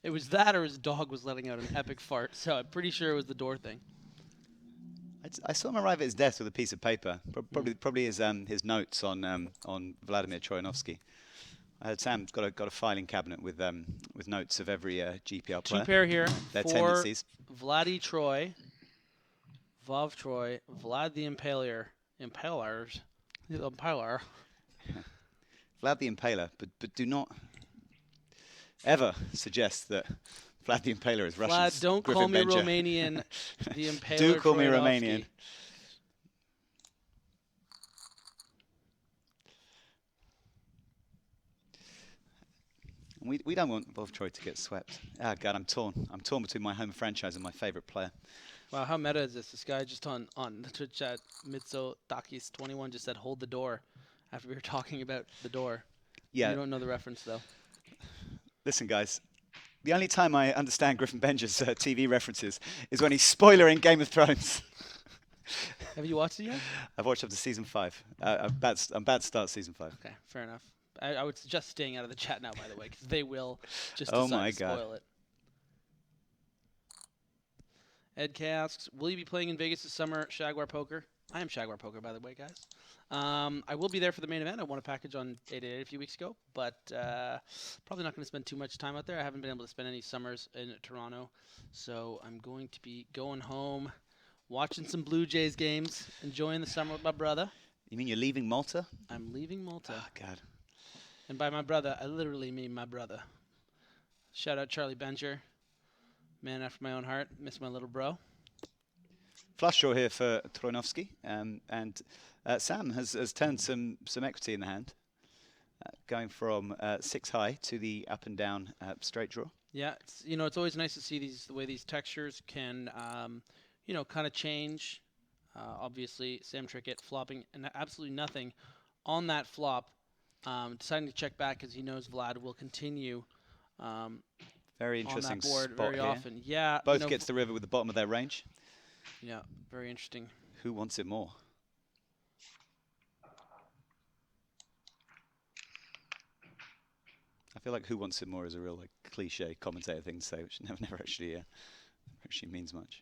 It was that, or his dog was letting out an epic fart. So I'm pretty sure it was the door thing. I saw him arrive at his desk with a piece of paper, probably his notes on Vladimir Troyanovskiy. I heard Sam's got a filing cabinet with notes of every GPL player. Two pair here. Their for tendencies. Vladdy Troy, Vov Troy, Vlad the Impaler, Impaler. Vlad the Impaler, but do not ever suggest that Vlad the Impaler is Russian. Vlad, don't Griffin call me Bencher. Romanian. The Impaler. Do call me Troyanovskiy. Romanian. We don't want Vov Troy to get swept. Ah, God, I'm torn. I'm torn between my home franchise and my favorite player. Wow, how meta is this? This guy just on the Twitch chat, Mitso Takis21 just said, hold the door, after we were talking about the door. Yeah. You don't know the reference, though. Listen, guys. The only time I understand Griffin Bencher's TV references is when he's spoiling Game of Thrones. Have you watched it yet? I've watched up to season 5. I'm about to start season 5. Okay, fair enough. I would suggest staying out of the chat now, by the way, because they will just Oh decide my to God. spoil it. Ed K asks, will you be playing in Vegas this summer, Shagwar Poker? I am Shagwar Poker, by the way, guys. I will be there for the main event. I won a package on 888 a few weeks ago, but probably not going to spend too much time out there. I haven't been able to spend any summers in Toronto, so I'm going to be going home, watching some Blue Jays games, enjoying the summer with my brother. You mean you're leaving Malta? I'm leaving Malta. Oh, God. And by my brother, I literally mean my brother. Shout out Charlie Bencher. Man after my own heart. Miss my little bro. Flush draw here for Troyanovskiy. And Sam has turned some equity in the hand. Going from 6 high to the up and down straight draw. Yeah, it's always nice to see the way these textures can, kind of change. Obviously, Sam Trickett flopping and absolutely nothing on that flop. Deciding to check back because he knows Vlad will continue very interesting on that board spot very here. often. Yeah, Both gets the river with the bottom of their range. Yeah, very interesting. Who wants it more? I feel like who wants it more is a real cliche commentator thing to say, which never actually means much.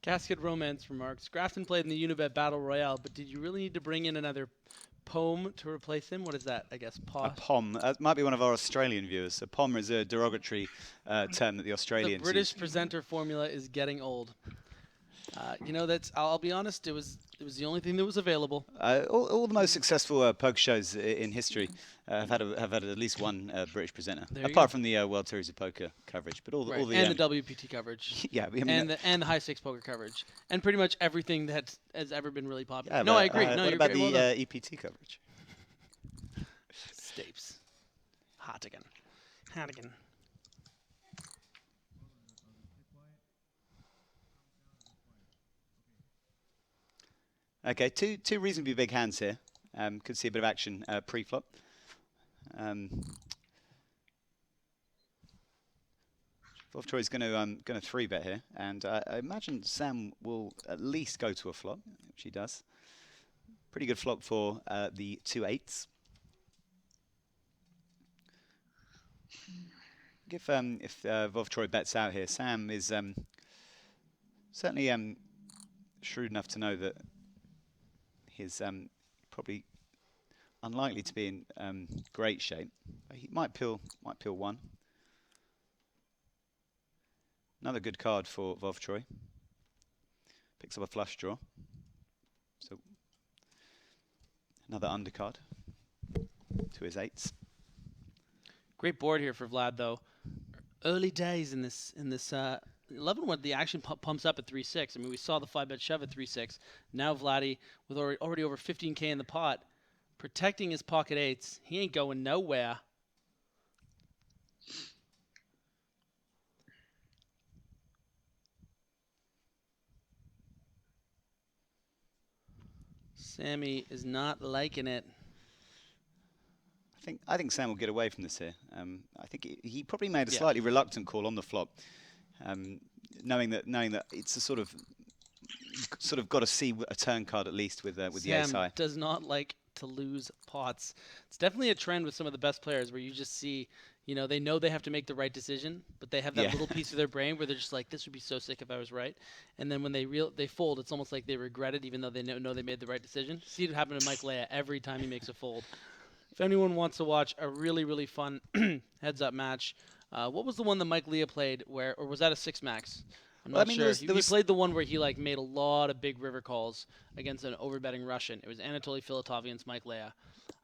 Casket Romance remarks, Grafton played in the Unibet Battle Royale, but did you really need to bring in another POM to replace him? What is that? I guess posh. A POM. Might be one of our Australian viewers. A POM is a derogatory term that the Australians The British use. presenter formula is getting old. You know, that's. I'll be honest. It was the only thing that was available. All the most successful poker shows in history have had at least one British presenter, apart from the World Series of Poker coverage. But all the and the WPT coverage. Yeah, I mean, and the high stakes poker coverage, and pretty much everything that has ever been really popular. Yeah, no, I agree. No, what you're about great. the EPT coverage? Stapes, Hartigan. Okay, two reasonably big hands here. Could see a bit of action pre-flop. Troy's going to 3-bet here, and I imagine Sam will at least go to a flop, which he does. Pretty good flop for the 2-8s. If Troy bets out here, Sam is certainly shrewd enough to know that he's probably unlikely to be in great shape. He might peel one. Another good card for Troy. Picks up a flush draw. So another undercard to his 8s. Great board here for Vlad, though. Early days in this 11 when the action pumps up at 3-6. I mean, we saw the 5-bet shove at 3-6. Now Vladdy, with already over 15K in the pot, protecting his pocket 8s. He ain't going nowhere. Sammy is not liking it. I think Sam will get away from this here. I think he probably made a slightly reluctant call on the flop, knowing that it's a sort of got to see a turn card at least with the ace high. Sam does not like to lose pots. It's definitely a trend with some of the best players where you just see, they know they have to make the right decision, but they have that little piece of their brain where they're just like, this would be so sick if I was right. And then when they fold, it's almost like they regret it, even though they know they made the right decision. See it happen to Mike Leah every time he makes a fold. If anyone wants to watch a really, really fun heads-up match, what was the one that Mike Leah played or was that a 6-max? I'm not sure. He played the one where he made a lot of big river calls against an overbetting Russian. It was Anatoly Filatov against Mike Leah.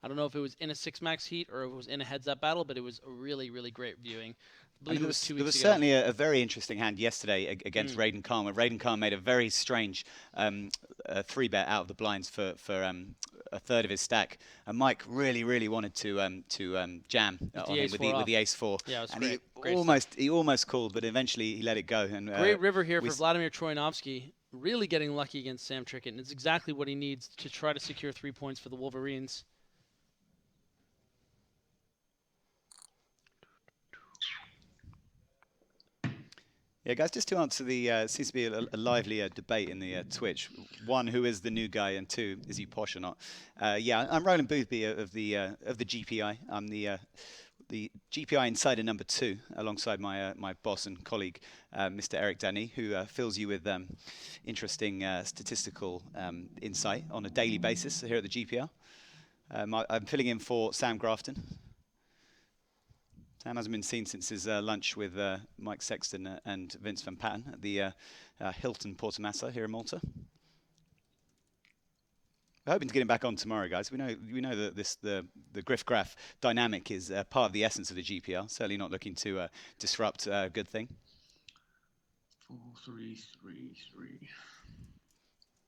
I don't know if it was in a 6-max heat or if it was in a heads-up battle, but it was a really, really great viewing. I believe it was 2 weeks ago. There was certainly a very interesting hand yesterday against Raiden Khan, where Raiden Khan made a very strange 3-bet out of the blinds for a third of his stack, and Mike really, really wanted to jam on him with the ace-4. Yeah, it was and great. He almost called, but eventually he let it go. And great river here for Vladimir Troyanovskiy, really getting lucky against Sam Trickett, and it's exactly what he needs to try to secure 3 points for the Wolverines. Yeah, guys, just to answer the, seems to be a lively debate in the Twitch. 1, who is the new guy, and 2, is he posh or not? Yeah, I'm Roland Boothby of the GPI. I'm the GPI Insider number 2, alongside my boss and colleague, Mr. Eric Dany, who fills you with interesting statistical insight on a daily basis here at the GPL. I'm filling in for Sam Grafton. Sam hasn't been seen since his lunch with Mike Sexton and Vince Van Patten at the Hilton Portomassa here in Malta. We're hoping to get him back on tomorrow, guys. We know that the Griff Graph dynamic is part of the essence of the GPL. Certainly not looking to disrupt a good thing. 4, 3, 3, 3.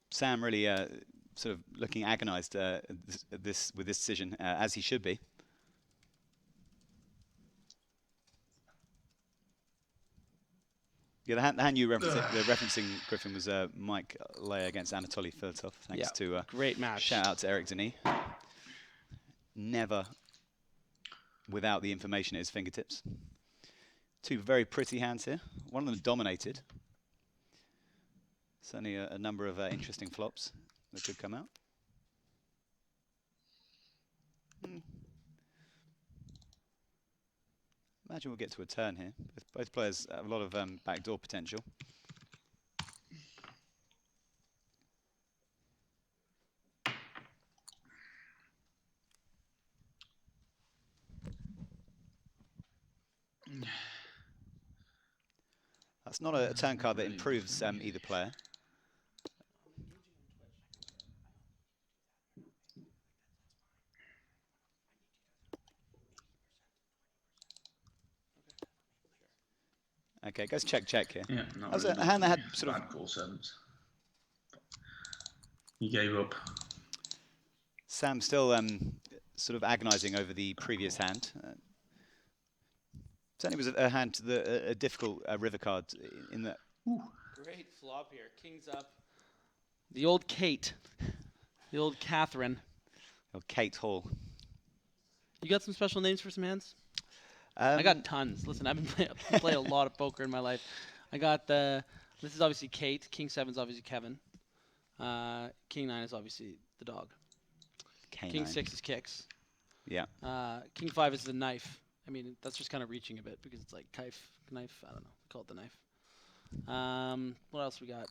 Sam really sort of looking agonised with this decision, as he should be. Yeah, the hand you referencing, Griffin, was Mike Leah against Anatoly Filatov. Thanks to great match. Shout out to Eric Denis. Never without the information at his fingertips. 2 very pretty hands here. One of them dominated. Certainly a number of interesting flops that could come out. Imagine we'll get to a turn here. Both players have a lot of backdoor potential. That's not a turn card that improves either player. Okay, goes check here. Yeah, that was a hand that had sort of call sevens. He gave up. Sam still sort of agonising over the previous hand. Certainly was a hand to a difficult river card in that. Great flop here. King's up. The old Kate. The old Catherine. Or Kate Hall. You got some special names for some hands? I got tons. Listen, I've been played a lot of poker in my life. I got this is obviously Kate. King 7 is obviously Kevin. King 9 is obviously the dog. K9. King 6 is Kicks. Yeah. King 5 is the knife. I mean, that's just kind of reaching a bit because it's like knife. I don't know. Call it the knife. What else we got?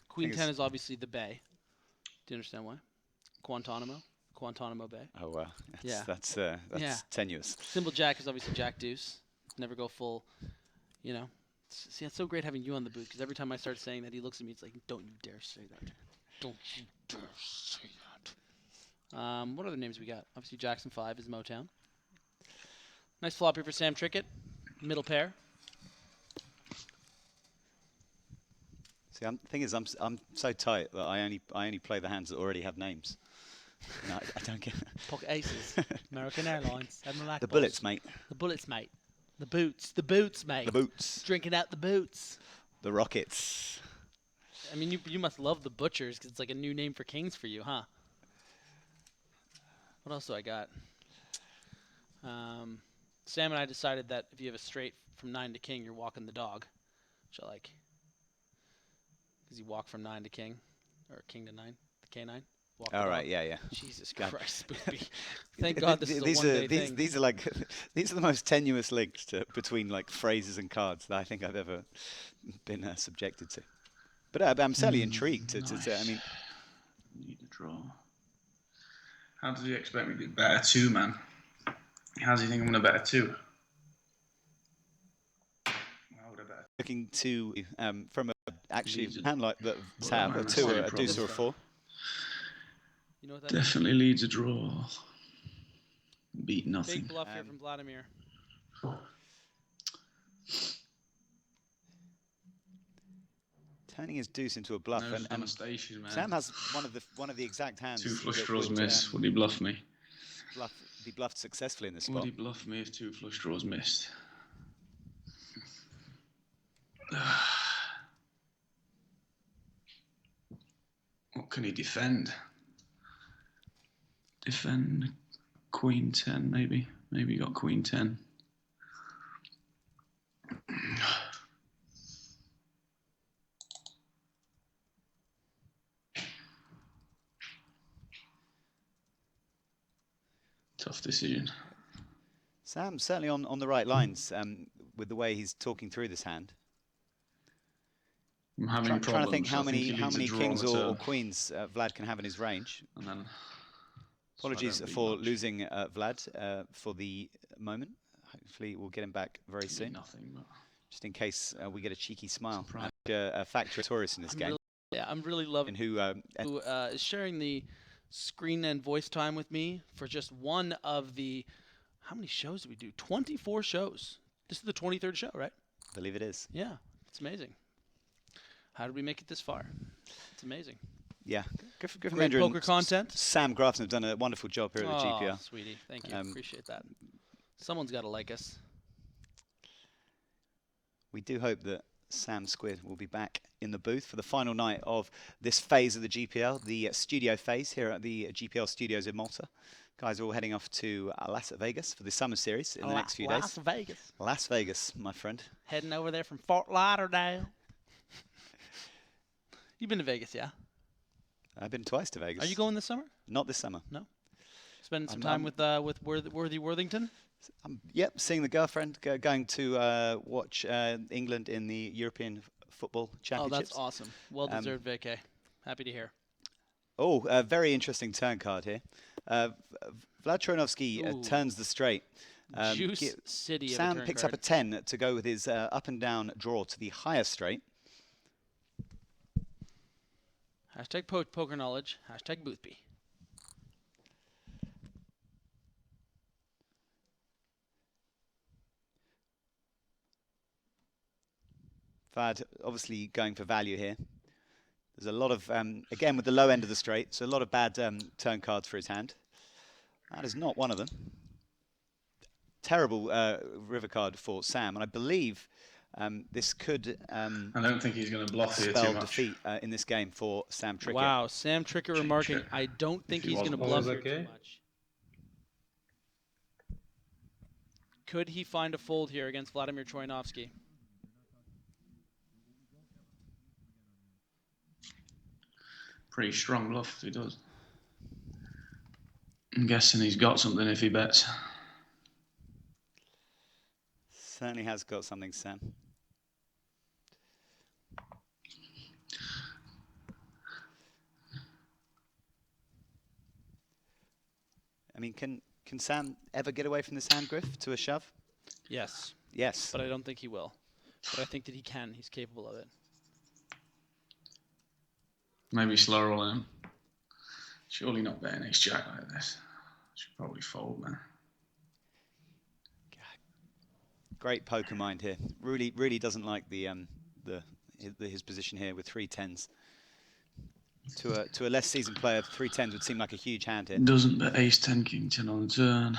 Queen 10 is obviously the Bay. Do you understand why? Guantanamo Bay. Oh wow. Yeah. That's tenuous. Symbol Jack is obviously Jack Deuce. Never go full. You know. See, it's so great having you on the booth because every time I start saying that, he looks at me. It's like, don't you dare say that. Don't you dare say that. What other names we got? Obviously, Jackson 5 is Motown. Nice flop here for Sam Trickett. Middle pair. See, the thing is, I'm so tight that I only play the hands that already have names. You know, I don't get Pocket Aces. American Airlines. the bullets, mate. The bullets, mate. The boots. The boots, mate. The boots. Drinking out the boots. The rockets. I mean, you must love the butchers because it's like a new name for kings for you, huh? What else do I got? Sam and I decided that if you have a straight from 9 to king, you're walking the dog, which I like. Because you walk from 9 to king, or king to 9, the K9. All right, yeah. Jesus Christ, Spoopy. Thank God this is a one-day thing. These are like these are the most tenuous links between like phrases and cards that I think I've ever been subjected to. But I'm certainly intrigued to I mean, need to draw. How does he expect me to get better 2, man? How does he think I'm going to better 2? Why would I better? Looking to from actually Leads hand like that Well, have a man, 2 or same a deuce or a problem. 4. You know what that Definitely leads a draw. Beat is? nothing. Big bluff here from Vladimir. Turning his deuce into a bluff, No and devastation, man. Sam has one of the exact hands. 2 flush that draws would, miss. Would he bluff me? be bluffed successfully in this Would spot. he bluff me if 2 flush draws missed? What can he defend? Defend Queen 10, maybe. Maybe he got Queen 10. Tough decision. Sam's certainly on the right lines with the way he's talking through this hand. I'm having Trying problems. to think how I think he many leads a draw kings on the or turn. queens Vlad can have in his range. And then Apologies so I don't for beat much. losing Vlad for the moment. Hopefully we'll get him back very Beat soon. nothing, but Just in case we get a cheeky smile. Surprise. A factor of Taurus in this game. I'm really loving Who who is sharing the screen and voice time with me for just one of the, how many shows did we do? 24 shows. This is the 23rd show, right? I believe it is. Yeah, it's amazing. How did we make it this far? It's amazing. Yeah. Good for Great Mendra and poker content. Sam Grafton have done a wonderful job here at the Oh, GPL. sweetie, thank you. Um, Appreciate that. Someone's got to like us. We do hope that Sam Squid will be back in the booth for the final night of this phase of the GPL, the studio phase here at the GPL studios in Malta. Guys are all heading off to Las Vegas for the summer series in the next few Las days. Vegas. Las Vegas, my friend. Heading over there from Fort Lauderdale. You've been to Vegas, yeah? I've been twice to Vegas. Are you going this summer? Not this summer. No. Spending some I'm- time with Worthy Worthington? Yep, seeing the girlfriend, going to watch England in the European Football Oh, Championships. that's awesome. Well-deserved vacay. Happy to hear. Oh, a very interesting turn card here. Vlad Troyanovskiy Ooh. turns the straight. Juice City. Sam picks up a 10 to go with his up and down draw to the higher straight. Hashtag poker knowledge. Hashtag Boothby. Vlad obviously going for value here. There's a lot of, again, with the low end of the straight, so a lot of bad turn cards for his hand. That is not one of them. Terrible river card for Sam, and I believe this could I don't think he's going to bluff here too spell much. defeat in this game for Sam Trickett. Wow, Sam Trickett remarking, I don't think he's going to bluff here too much. Could he find a fold here against Vladimir Troyanovskiy? Pretty strong bluff if he does. I'm guessing he's got something if he bets. Certainly has got something, Sam. I mean, can Sam ever get away from this hand, Griff, to a shove? Yes. Yes. But I don't think he will. But I think that he can. He's capable of it. Maybe slow rolling him. Surely not betting ace-jack like this. Should probably fold, man. Great poker mind here. Really doesn't like his position here with 3 10s. To a less seasoned player, 3 10s would seem like a huge hand here. Doesn't bet ace-10, king-10 on the turn.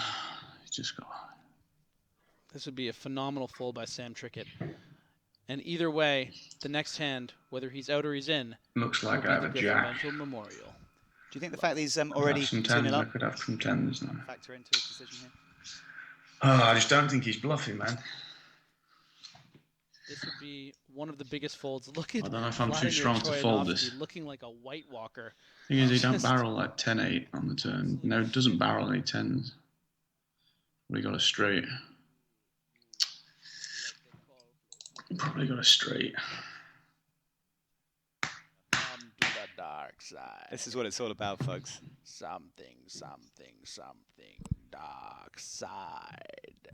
He's just got... This would be a phenomenal fold by Sam Trickett. And either way, the next hand, whether he's out or he's in, looks like I have a jack. Memorial. Do you think the fact that he's already some 10s, I could have some 10s now. Factor into his decision here? Oh, I just don't think he's bluffing, man. This would be one of the biggest folds. Look at I don't know if I'm Vladimir too strong to fold this. Looking like a White Walker. Thing is, he don't barrel like 10-8 on the turn. No, it doesn't barrel any 10s. We got a straight. Probably got a straight. Come to the dark side. This is what it's all about, folks. Something, something, something. Dark side.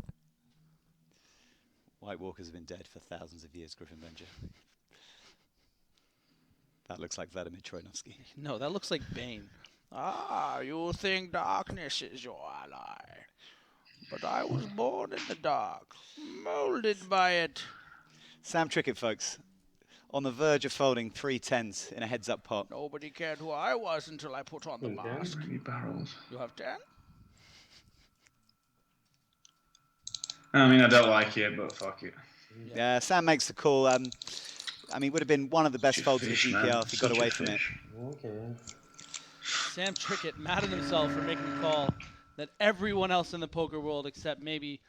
White Walkers have been dead for thousands of years, Griffin Benja. That looks like Vladimir Troyanovskiy. No, that looks like Bane. Ah, you think darkness is your ally. But I was born in the dark, molded by it. Sam Trickett, folks, on the verge of folding 3 10s in a heads-up pot. Nobody cared who I was until I put on the mask. Barrels. You have 10? I mean, I don't like it, but fuck it. Yeah, Sam makes the call. I mean, it would have been one of the best folds of the GPL if he got away from it. Okay. Sam Trickett mad at himself for making a call that everyone else in the poker world except maybe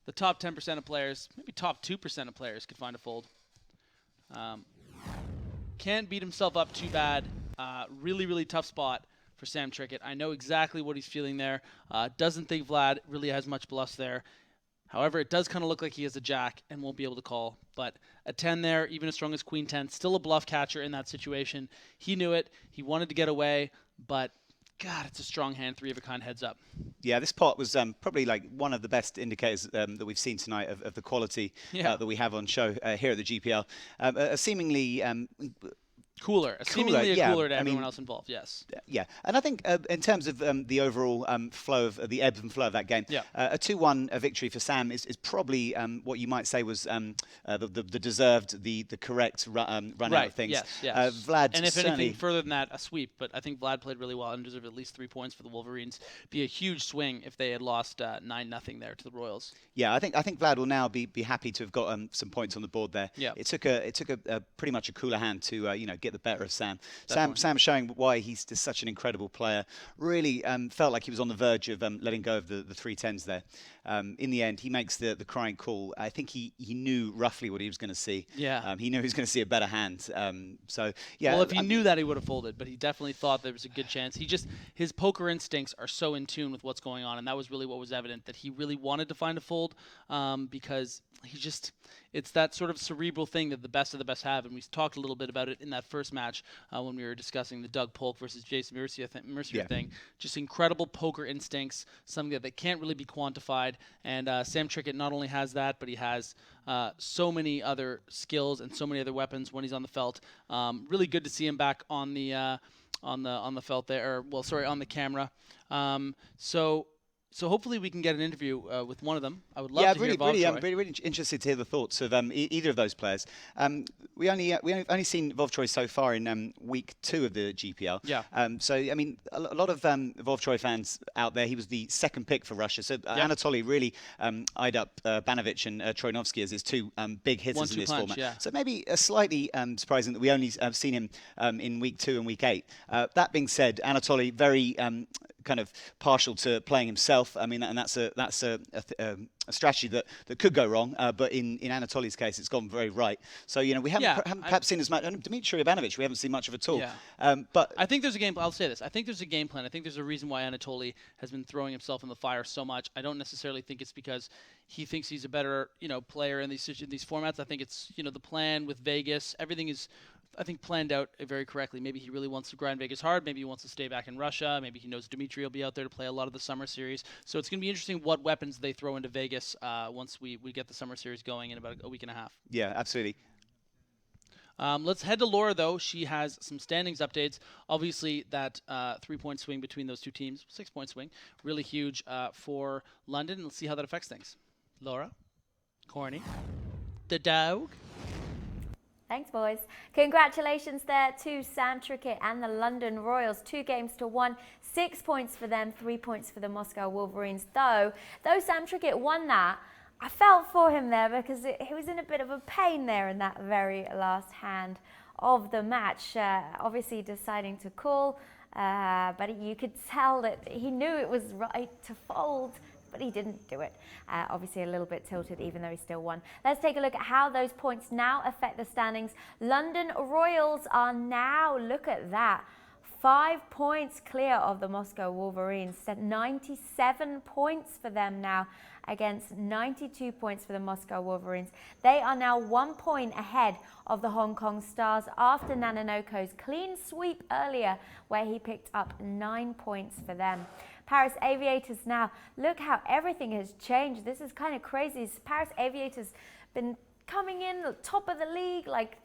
the top 10% of players, maybe top 2% of players could find a fold. Can't beat himself up too bad. Really tough spot for Sam Trickett. I know exactly what he's feeling there. Doesn't think Vlad really has much bluffs there. However, it does kind of look like he has a jack and won't be able to call. But a 10 there, even as strong as queen 10, still a bluff catcher in that situation. He knew it. He wanted to get away, but God, it's a strong hand, 3 of a kind heads up. Yeah, this pot was probably like one of the best indicators that we've seen tonight of the quality that we have on show here at the GPL. A seemingly cooler, seemingly cooler to everyone else involved, yes. Yeah, and I think in terms of the overall flow of the ebb and flow of that game, a 2-1 victory for Sam is probably what you might say was the deserved, the correct run out of things. Yes. Vlad, and if anything further than that, a sweep. But I think Vlad played really well and deserved at least 3 points for the Wolverines. Be a huge swing if they had lost 9-0 there to the Royals. Yeah, I think Vlad will now be happy to have got some points on the board there. Yeah. It took a pretty much a cooler hand to get the better of Sam. Sam showing why he's just such an incredible player. Really felt like he was on the verge of letting go of the 3 10s there. In the end, he makes the crying call. I think he knew roughly what he was going to see. Yeah. He knew he was going to see a better hand. So yeah. Well, if he knew that, he would have folded. But he definitely thought there was a good chance. His poker instincts are so in tune with what's going on, and that was really what was evident. That he really wanted to find a fold because it's that sort of cerebral thing that the best of the best have, and we talked a little bit about it in that first match when we were discussing the Doug Polk versus Jason Mercier thing. Just incredible poker instincts, something that they can't really be quantified, and Sam Trickett not only has that, but he has so many other skills and so many other weapons when he's on the felt. Really good to see him back on the felt there, on the camera. So hopefully we can get an interview with one of them. I would love to hear Vov Troy. I'm really interested to hear the thoughts of either of those players. We only seen Vov Troy so far in week 2 of the GPL. Yeah. So I mean, a lot of Vov Troy fans out there. He was the second pick for Russia. So Anatoly really eyed up Banovic and Troyanovskiy as his 2 big hitters in this format. Yeah. So maybe slightly surprising that we only have seen him in week 2 and week 8. That being said, Anatoly very kind of partial to playing himself. I mean, and that's a strategy that could go wrong. But in Anatoly's case, it's gone very right. So we haven't perhaps seen as much. Dmitry Ivanovic, we haven't seen much of at all. Yeah. But I think there's a game. I'll say this. I think there's a game plan. I think there's a reason why Anatoly has been throwing himself in the fire so much. I don't necessarily think it's because he thinks he's a better player in these formats. I think it's the plan with Vegas. Everything is, I think, planned out very correctly. Maybe he really wants to grind Vegas hard. Maybe he wants to stay back in Russia. Maybe he knows Dmitry will be out there to play a lot of the summer series. So it's going to be interesting what weapons they throw into Vegas once we get the summer series going in about a week and a half. Yeah, absolutely. Let's head to Laura, though. She has some standings updates. Obviously, that 3-point swing between those two teams, 6-point swing, really huge for London. Let's see how that affects things. Laura, Corny, the dog. Thanks, boys. Congratulations there to Sam Trickett and the London Royals. 2 games to 1. 6 points for them, 3 points for the Moscow Wolverines. Though Sam Trickett won that, I felt for him there because he was in a bit of a pain there in that very last hand of the match. Obviously deciding to call, but you could tell that he knew it was right to fold, but he didn't do it. Obviously a little bit tilted, even though he still won. Let's take a look at how those points now affect the standings. London Royals are now, look at that, 5 points clear of the Moscow Wolverines. 97 points for them now against 92 points for the Moscow Wolverines. They are now 1 point ahead of the Hong Kong Stars after Nananoko's clean sweep earlier, where he picked up 9 points for them. Paris Aviators now, look how everything has changed. This is kind of crazy. Paris Aviators been coming in top of the league like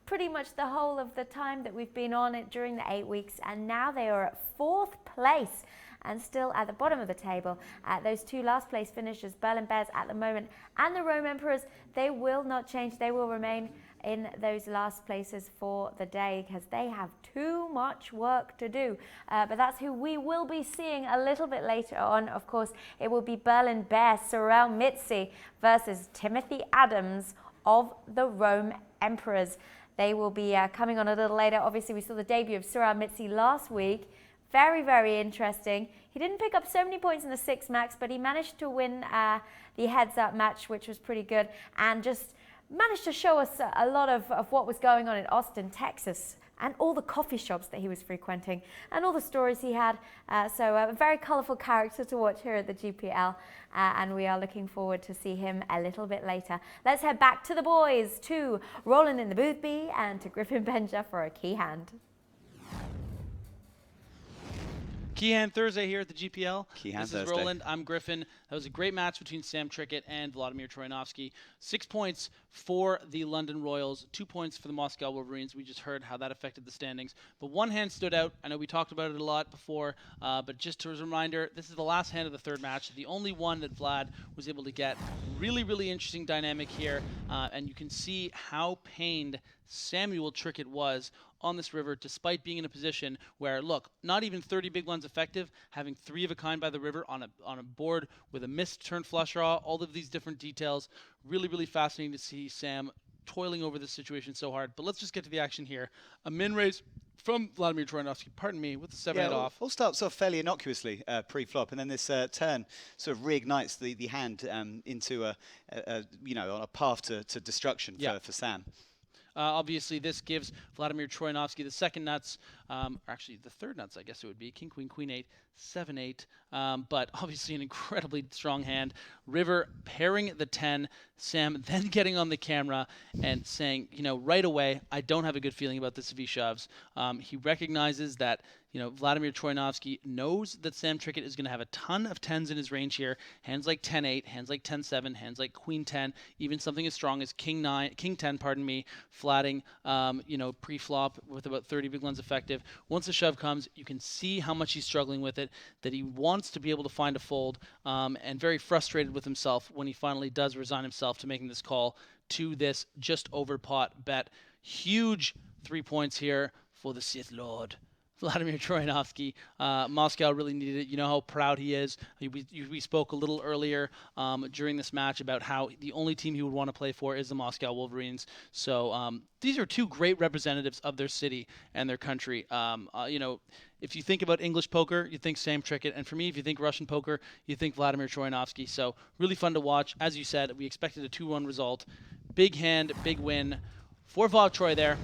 pretty much the whole of the time that we've been on it during the 8 weeks, and now they are at 4th place and still at the bottom of the table. Those 2 last place finishers, Berlin Bears at the moment and the Rome Emperors, they will not change. They will remain in those last places for the day because they have too much work to do. But that's who we will be seeing a little bit later on. Of course, it will be Berlin Bears, Sorel Mitzi versus Timothy Adams of the Rome Emperors. They will be coming on a little later. Obviously, we saw the debut of Sorel Mitzi last week. Very, very interesting. He didn't pick up so many points in the 6 max, but he managed to win the heads-up match, which was pretty good, and just managed to show us a lot of what was going on in Austin, Texas, and all the coffee shops that he was frequenting, and all the stories he had. So a very colourful character to watch here at the GPL, and we are looking forward to see him a little bit later. Let's head back to the boys, to Roland in the Boothby and to Griffin Benja for a key hand. Key hand Thursday here at the GPL. Key hand this Thursday. is Roland. I'm Griffin. That was a great match between Sam Trickett and Vladimir Troyanovskiy. 6 points for the London Royals, 2 points for the Moscow Wolverines. We just heard how that affected the standings. But one hand stood out. I know we talked about it a lot before, but just as a reminder, this is the last hand of the 3rd match, the only one that Vlad was able to get. Really, really interesting dynamic here, and you can see how pained Samuel Trickett was on this river, despite being in a position where, look, not even 30 big ones effective, having 3 of a kind by the river on a board with a missed turn flush draw, all of these different details. Really, really fascinating to see Sam toiling over this situation so hard. But let's just get to the action here. A min raise from Vladimir Troyanovskiy, pardon me, with the 7-8 off. All starts off fairly innocuously pre-flop, and then this turn sort of reignites the hand into on a path to destruction for Sam. Obviously, this gives Vladimir Troyanovskiy the second nuts or actually the third nuts, I guess it would be. King, queen, queen 8, 7, 8. But obviously an incredibly strong hand. River pairing the 10. Sam then getting on the camera and saying, right away, I don't have a good feeling about this if he shoves. He recognizes that, Vladimir Troyanovskiy knows that Sam Trickett is going to have a ton of 10s in his range here. Hands like 10-8, hands like 10-7, hands like queen 10, even something as strong as king 10, flatting, pre-flop with about 30 big blinds effective. Once the shove comes, you can see how much he's struggling with it, that he wants to be able to find a fold, and very frustrated with himself when he finally does resign himself to making this call to this just over pot bet. Huge 3 points here for the Sith Lord, Vladimir Troyanovskiy. Moscow really needed it. You know how proud he is. We spoke a little earlier during this match about how the only team he would want to play for is the Moscow Wolverines. So these are two great representatives of their city and their country. If you think about English poker, you think Sam Trickett. And for me, if you think Russian poker, you think Vladimir Troyanovskiy. So really fun to watch. As you said, we expected a 2-1 result. Big hand, big win for Vlad Troy there.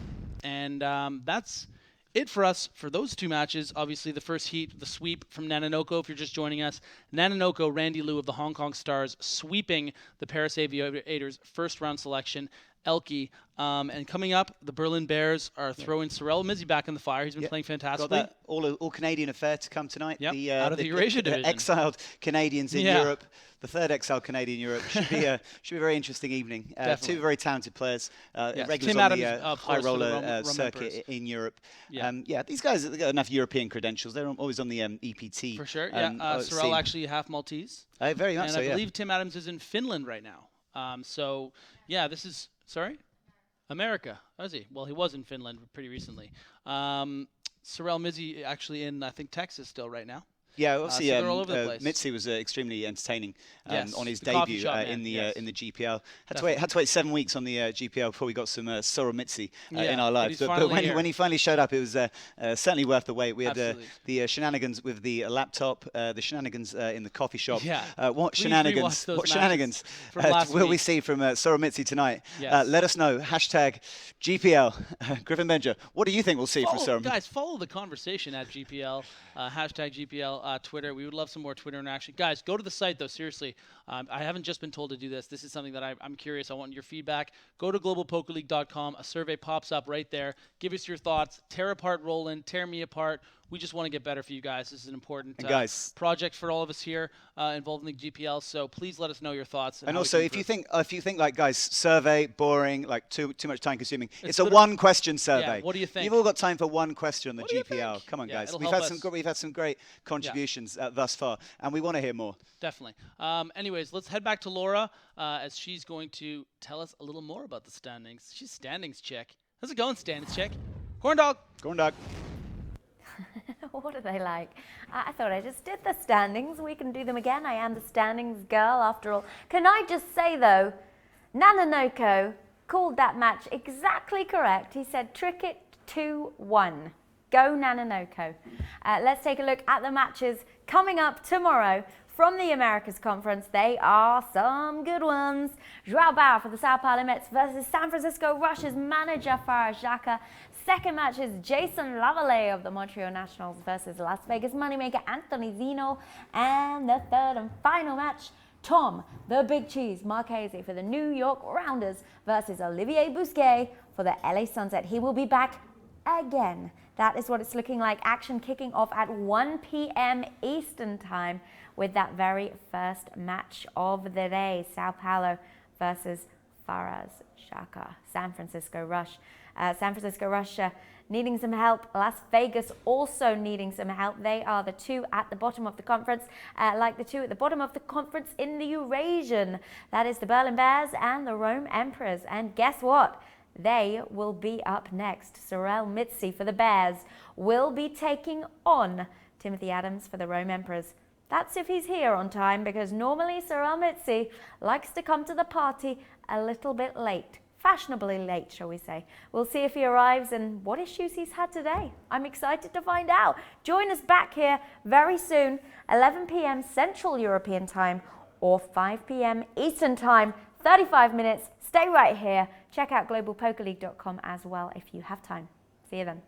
And that's it for us for those two matches. Obviously, the first heat, the sweep from Nanonoko, if you're just joining us. Nanonoko, Randy Liu of the Hong Kong Stars, sweeping the Paris Aviators' first-round selection, Elke. And coming up, the Berlin Bears are throwing Sorel Mizzi back in the fire. He's been playing fantastically. Got that all-Canadian affair to come tonight. Yep. Out of the Eurasia division. Exiled Canadians in Europe. The third exiled Canadian in Europe. Should be a very interesting evening. Two very talented players. Regulars Tim on Adams, the high roller circuit in Europe. These guys have got enough European credentials. They're always on the EPT. For sure, Sorel actually half Maltese. Very much and I believe Tim Adams is in Finland right now. This is... Sorry? America. Oh, is he? Well, he was in Finland pretty recently. Sorel Mizzi actually in, I think, Texas still right now. Yeah, obviously, so they're all over the place. Mitzi was extremely entertaining on his the coffee debut shop in the GPL. Had Definitely. to wait 7 weeks on the GPL before we got some Sorel Mitzi in our lives. But when he finally showed up, it was certainly worth the wait. We had Absolutely. the shenanigans with the laptop, the shenanigans in the coffee shop. What Please shenanigans? rewatch those What shenanigans from last will we week. see from Sorel Mitzi tonight? Yes. Let us know. Hashtag GPL. Griffin Benja. What do you think we'll see from Sorel? Guys, follow the conversation at GPL. Hashtag GPL Twitter. We would love some more Twitter interaction. Guys, go to the site, though. Seriously, I haven't just been told to do this. This is something that I'm curious. I want your feedback. Go to globalpokerleague.com. A survey pops up right there. Give us your thoughts. Tear apart Roland. Tear me apart. We just want to get better for you guys. This is an important project for all of us here involved in the GPL. So please let us know your thoughts. And also, if you think like, guys, survey boring, like too much time consuming, it's a one-question survey. Yeah, what do you think? You've all got time for one question on the GPL. Come on, Yeah, guys. it'll We've had some great contributions thus far, and we want to hear more. Definitely. Anyways, let's head back to Laura as she's going to tell us a little more about the standings. She's standings chick. How's it going, standings chick? Corn dog. Corn dog. What are they like? I thought I just did the standings. We can do them again. I am the standings girl after all. Can I just say though, Nanonoko called that match exactly correct. He said Trickett 2-1. Go Nanonoko. Let's take a look at the matches coming up tomorrow from the Americas Conference. They are some good ones. Joao Bauer for the Sao Paulo Mets versus San Francisco Rush's manager Farah Xhaka. Second match is Jason Lavallee of the Montreal Nationals versus Las Vegas moneymaker Anthony Zeno. And the third and final match, Tom, the Big Cheese Marchese for the New York Rounders versus Olivier Bousquet for the LA Sunset. He will be back again. That is what it's looking like. Action kicking off at 1 p.m. Eastern Time with that very first match of the day. Sao Paulo versus Farah Xhaka. San Francisco Rush. San Francisco Rush needing some help. Las Vegas also needing some help. They are the two at the bottom of the conference, like the two at the bottom of the conference in the Eurasian. That is the Berlin Bears and the Rome Emperors. And guess what? They will be up next. Sorel Mitzi for the Bears will be taking on Timothy Adams for the Rome Emperors. That's if he's here on time, because normally Sorel Mitzi likes to come to the party a little bit late. Fashionably late, shall we say. We'll see if he arrives and what issues he's had today. I'm excited to find out. Join us back here very soon, 11 p.m. Central European Time or 5 p.m. Eastern Time, 35 minutes. Stay right here. Check out globalpokerleague.com as well if you have time. See you then.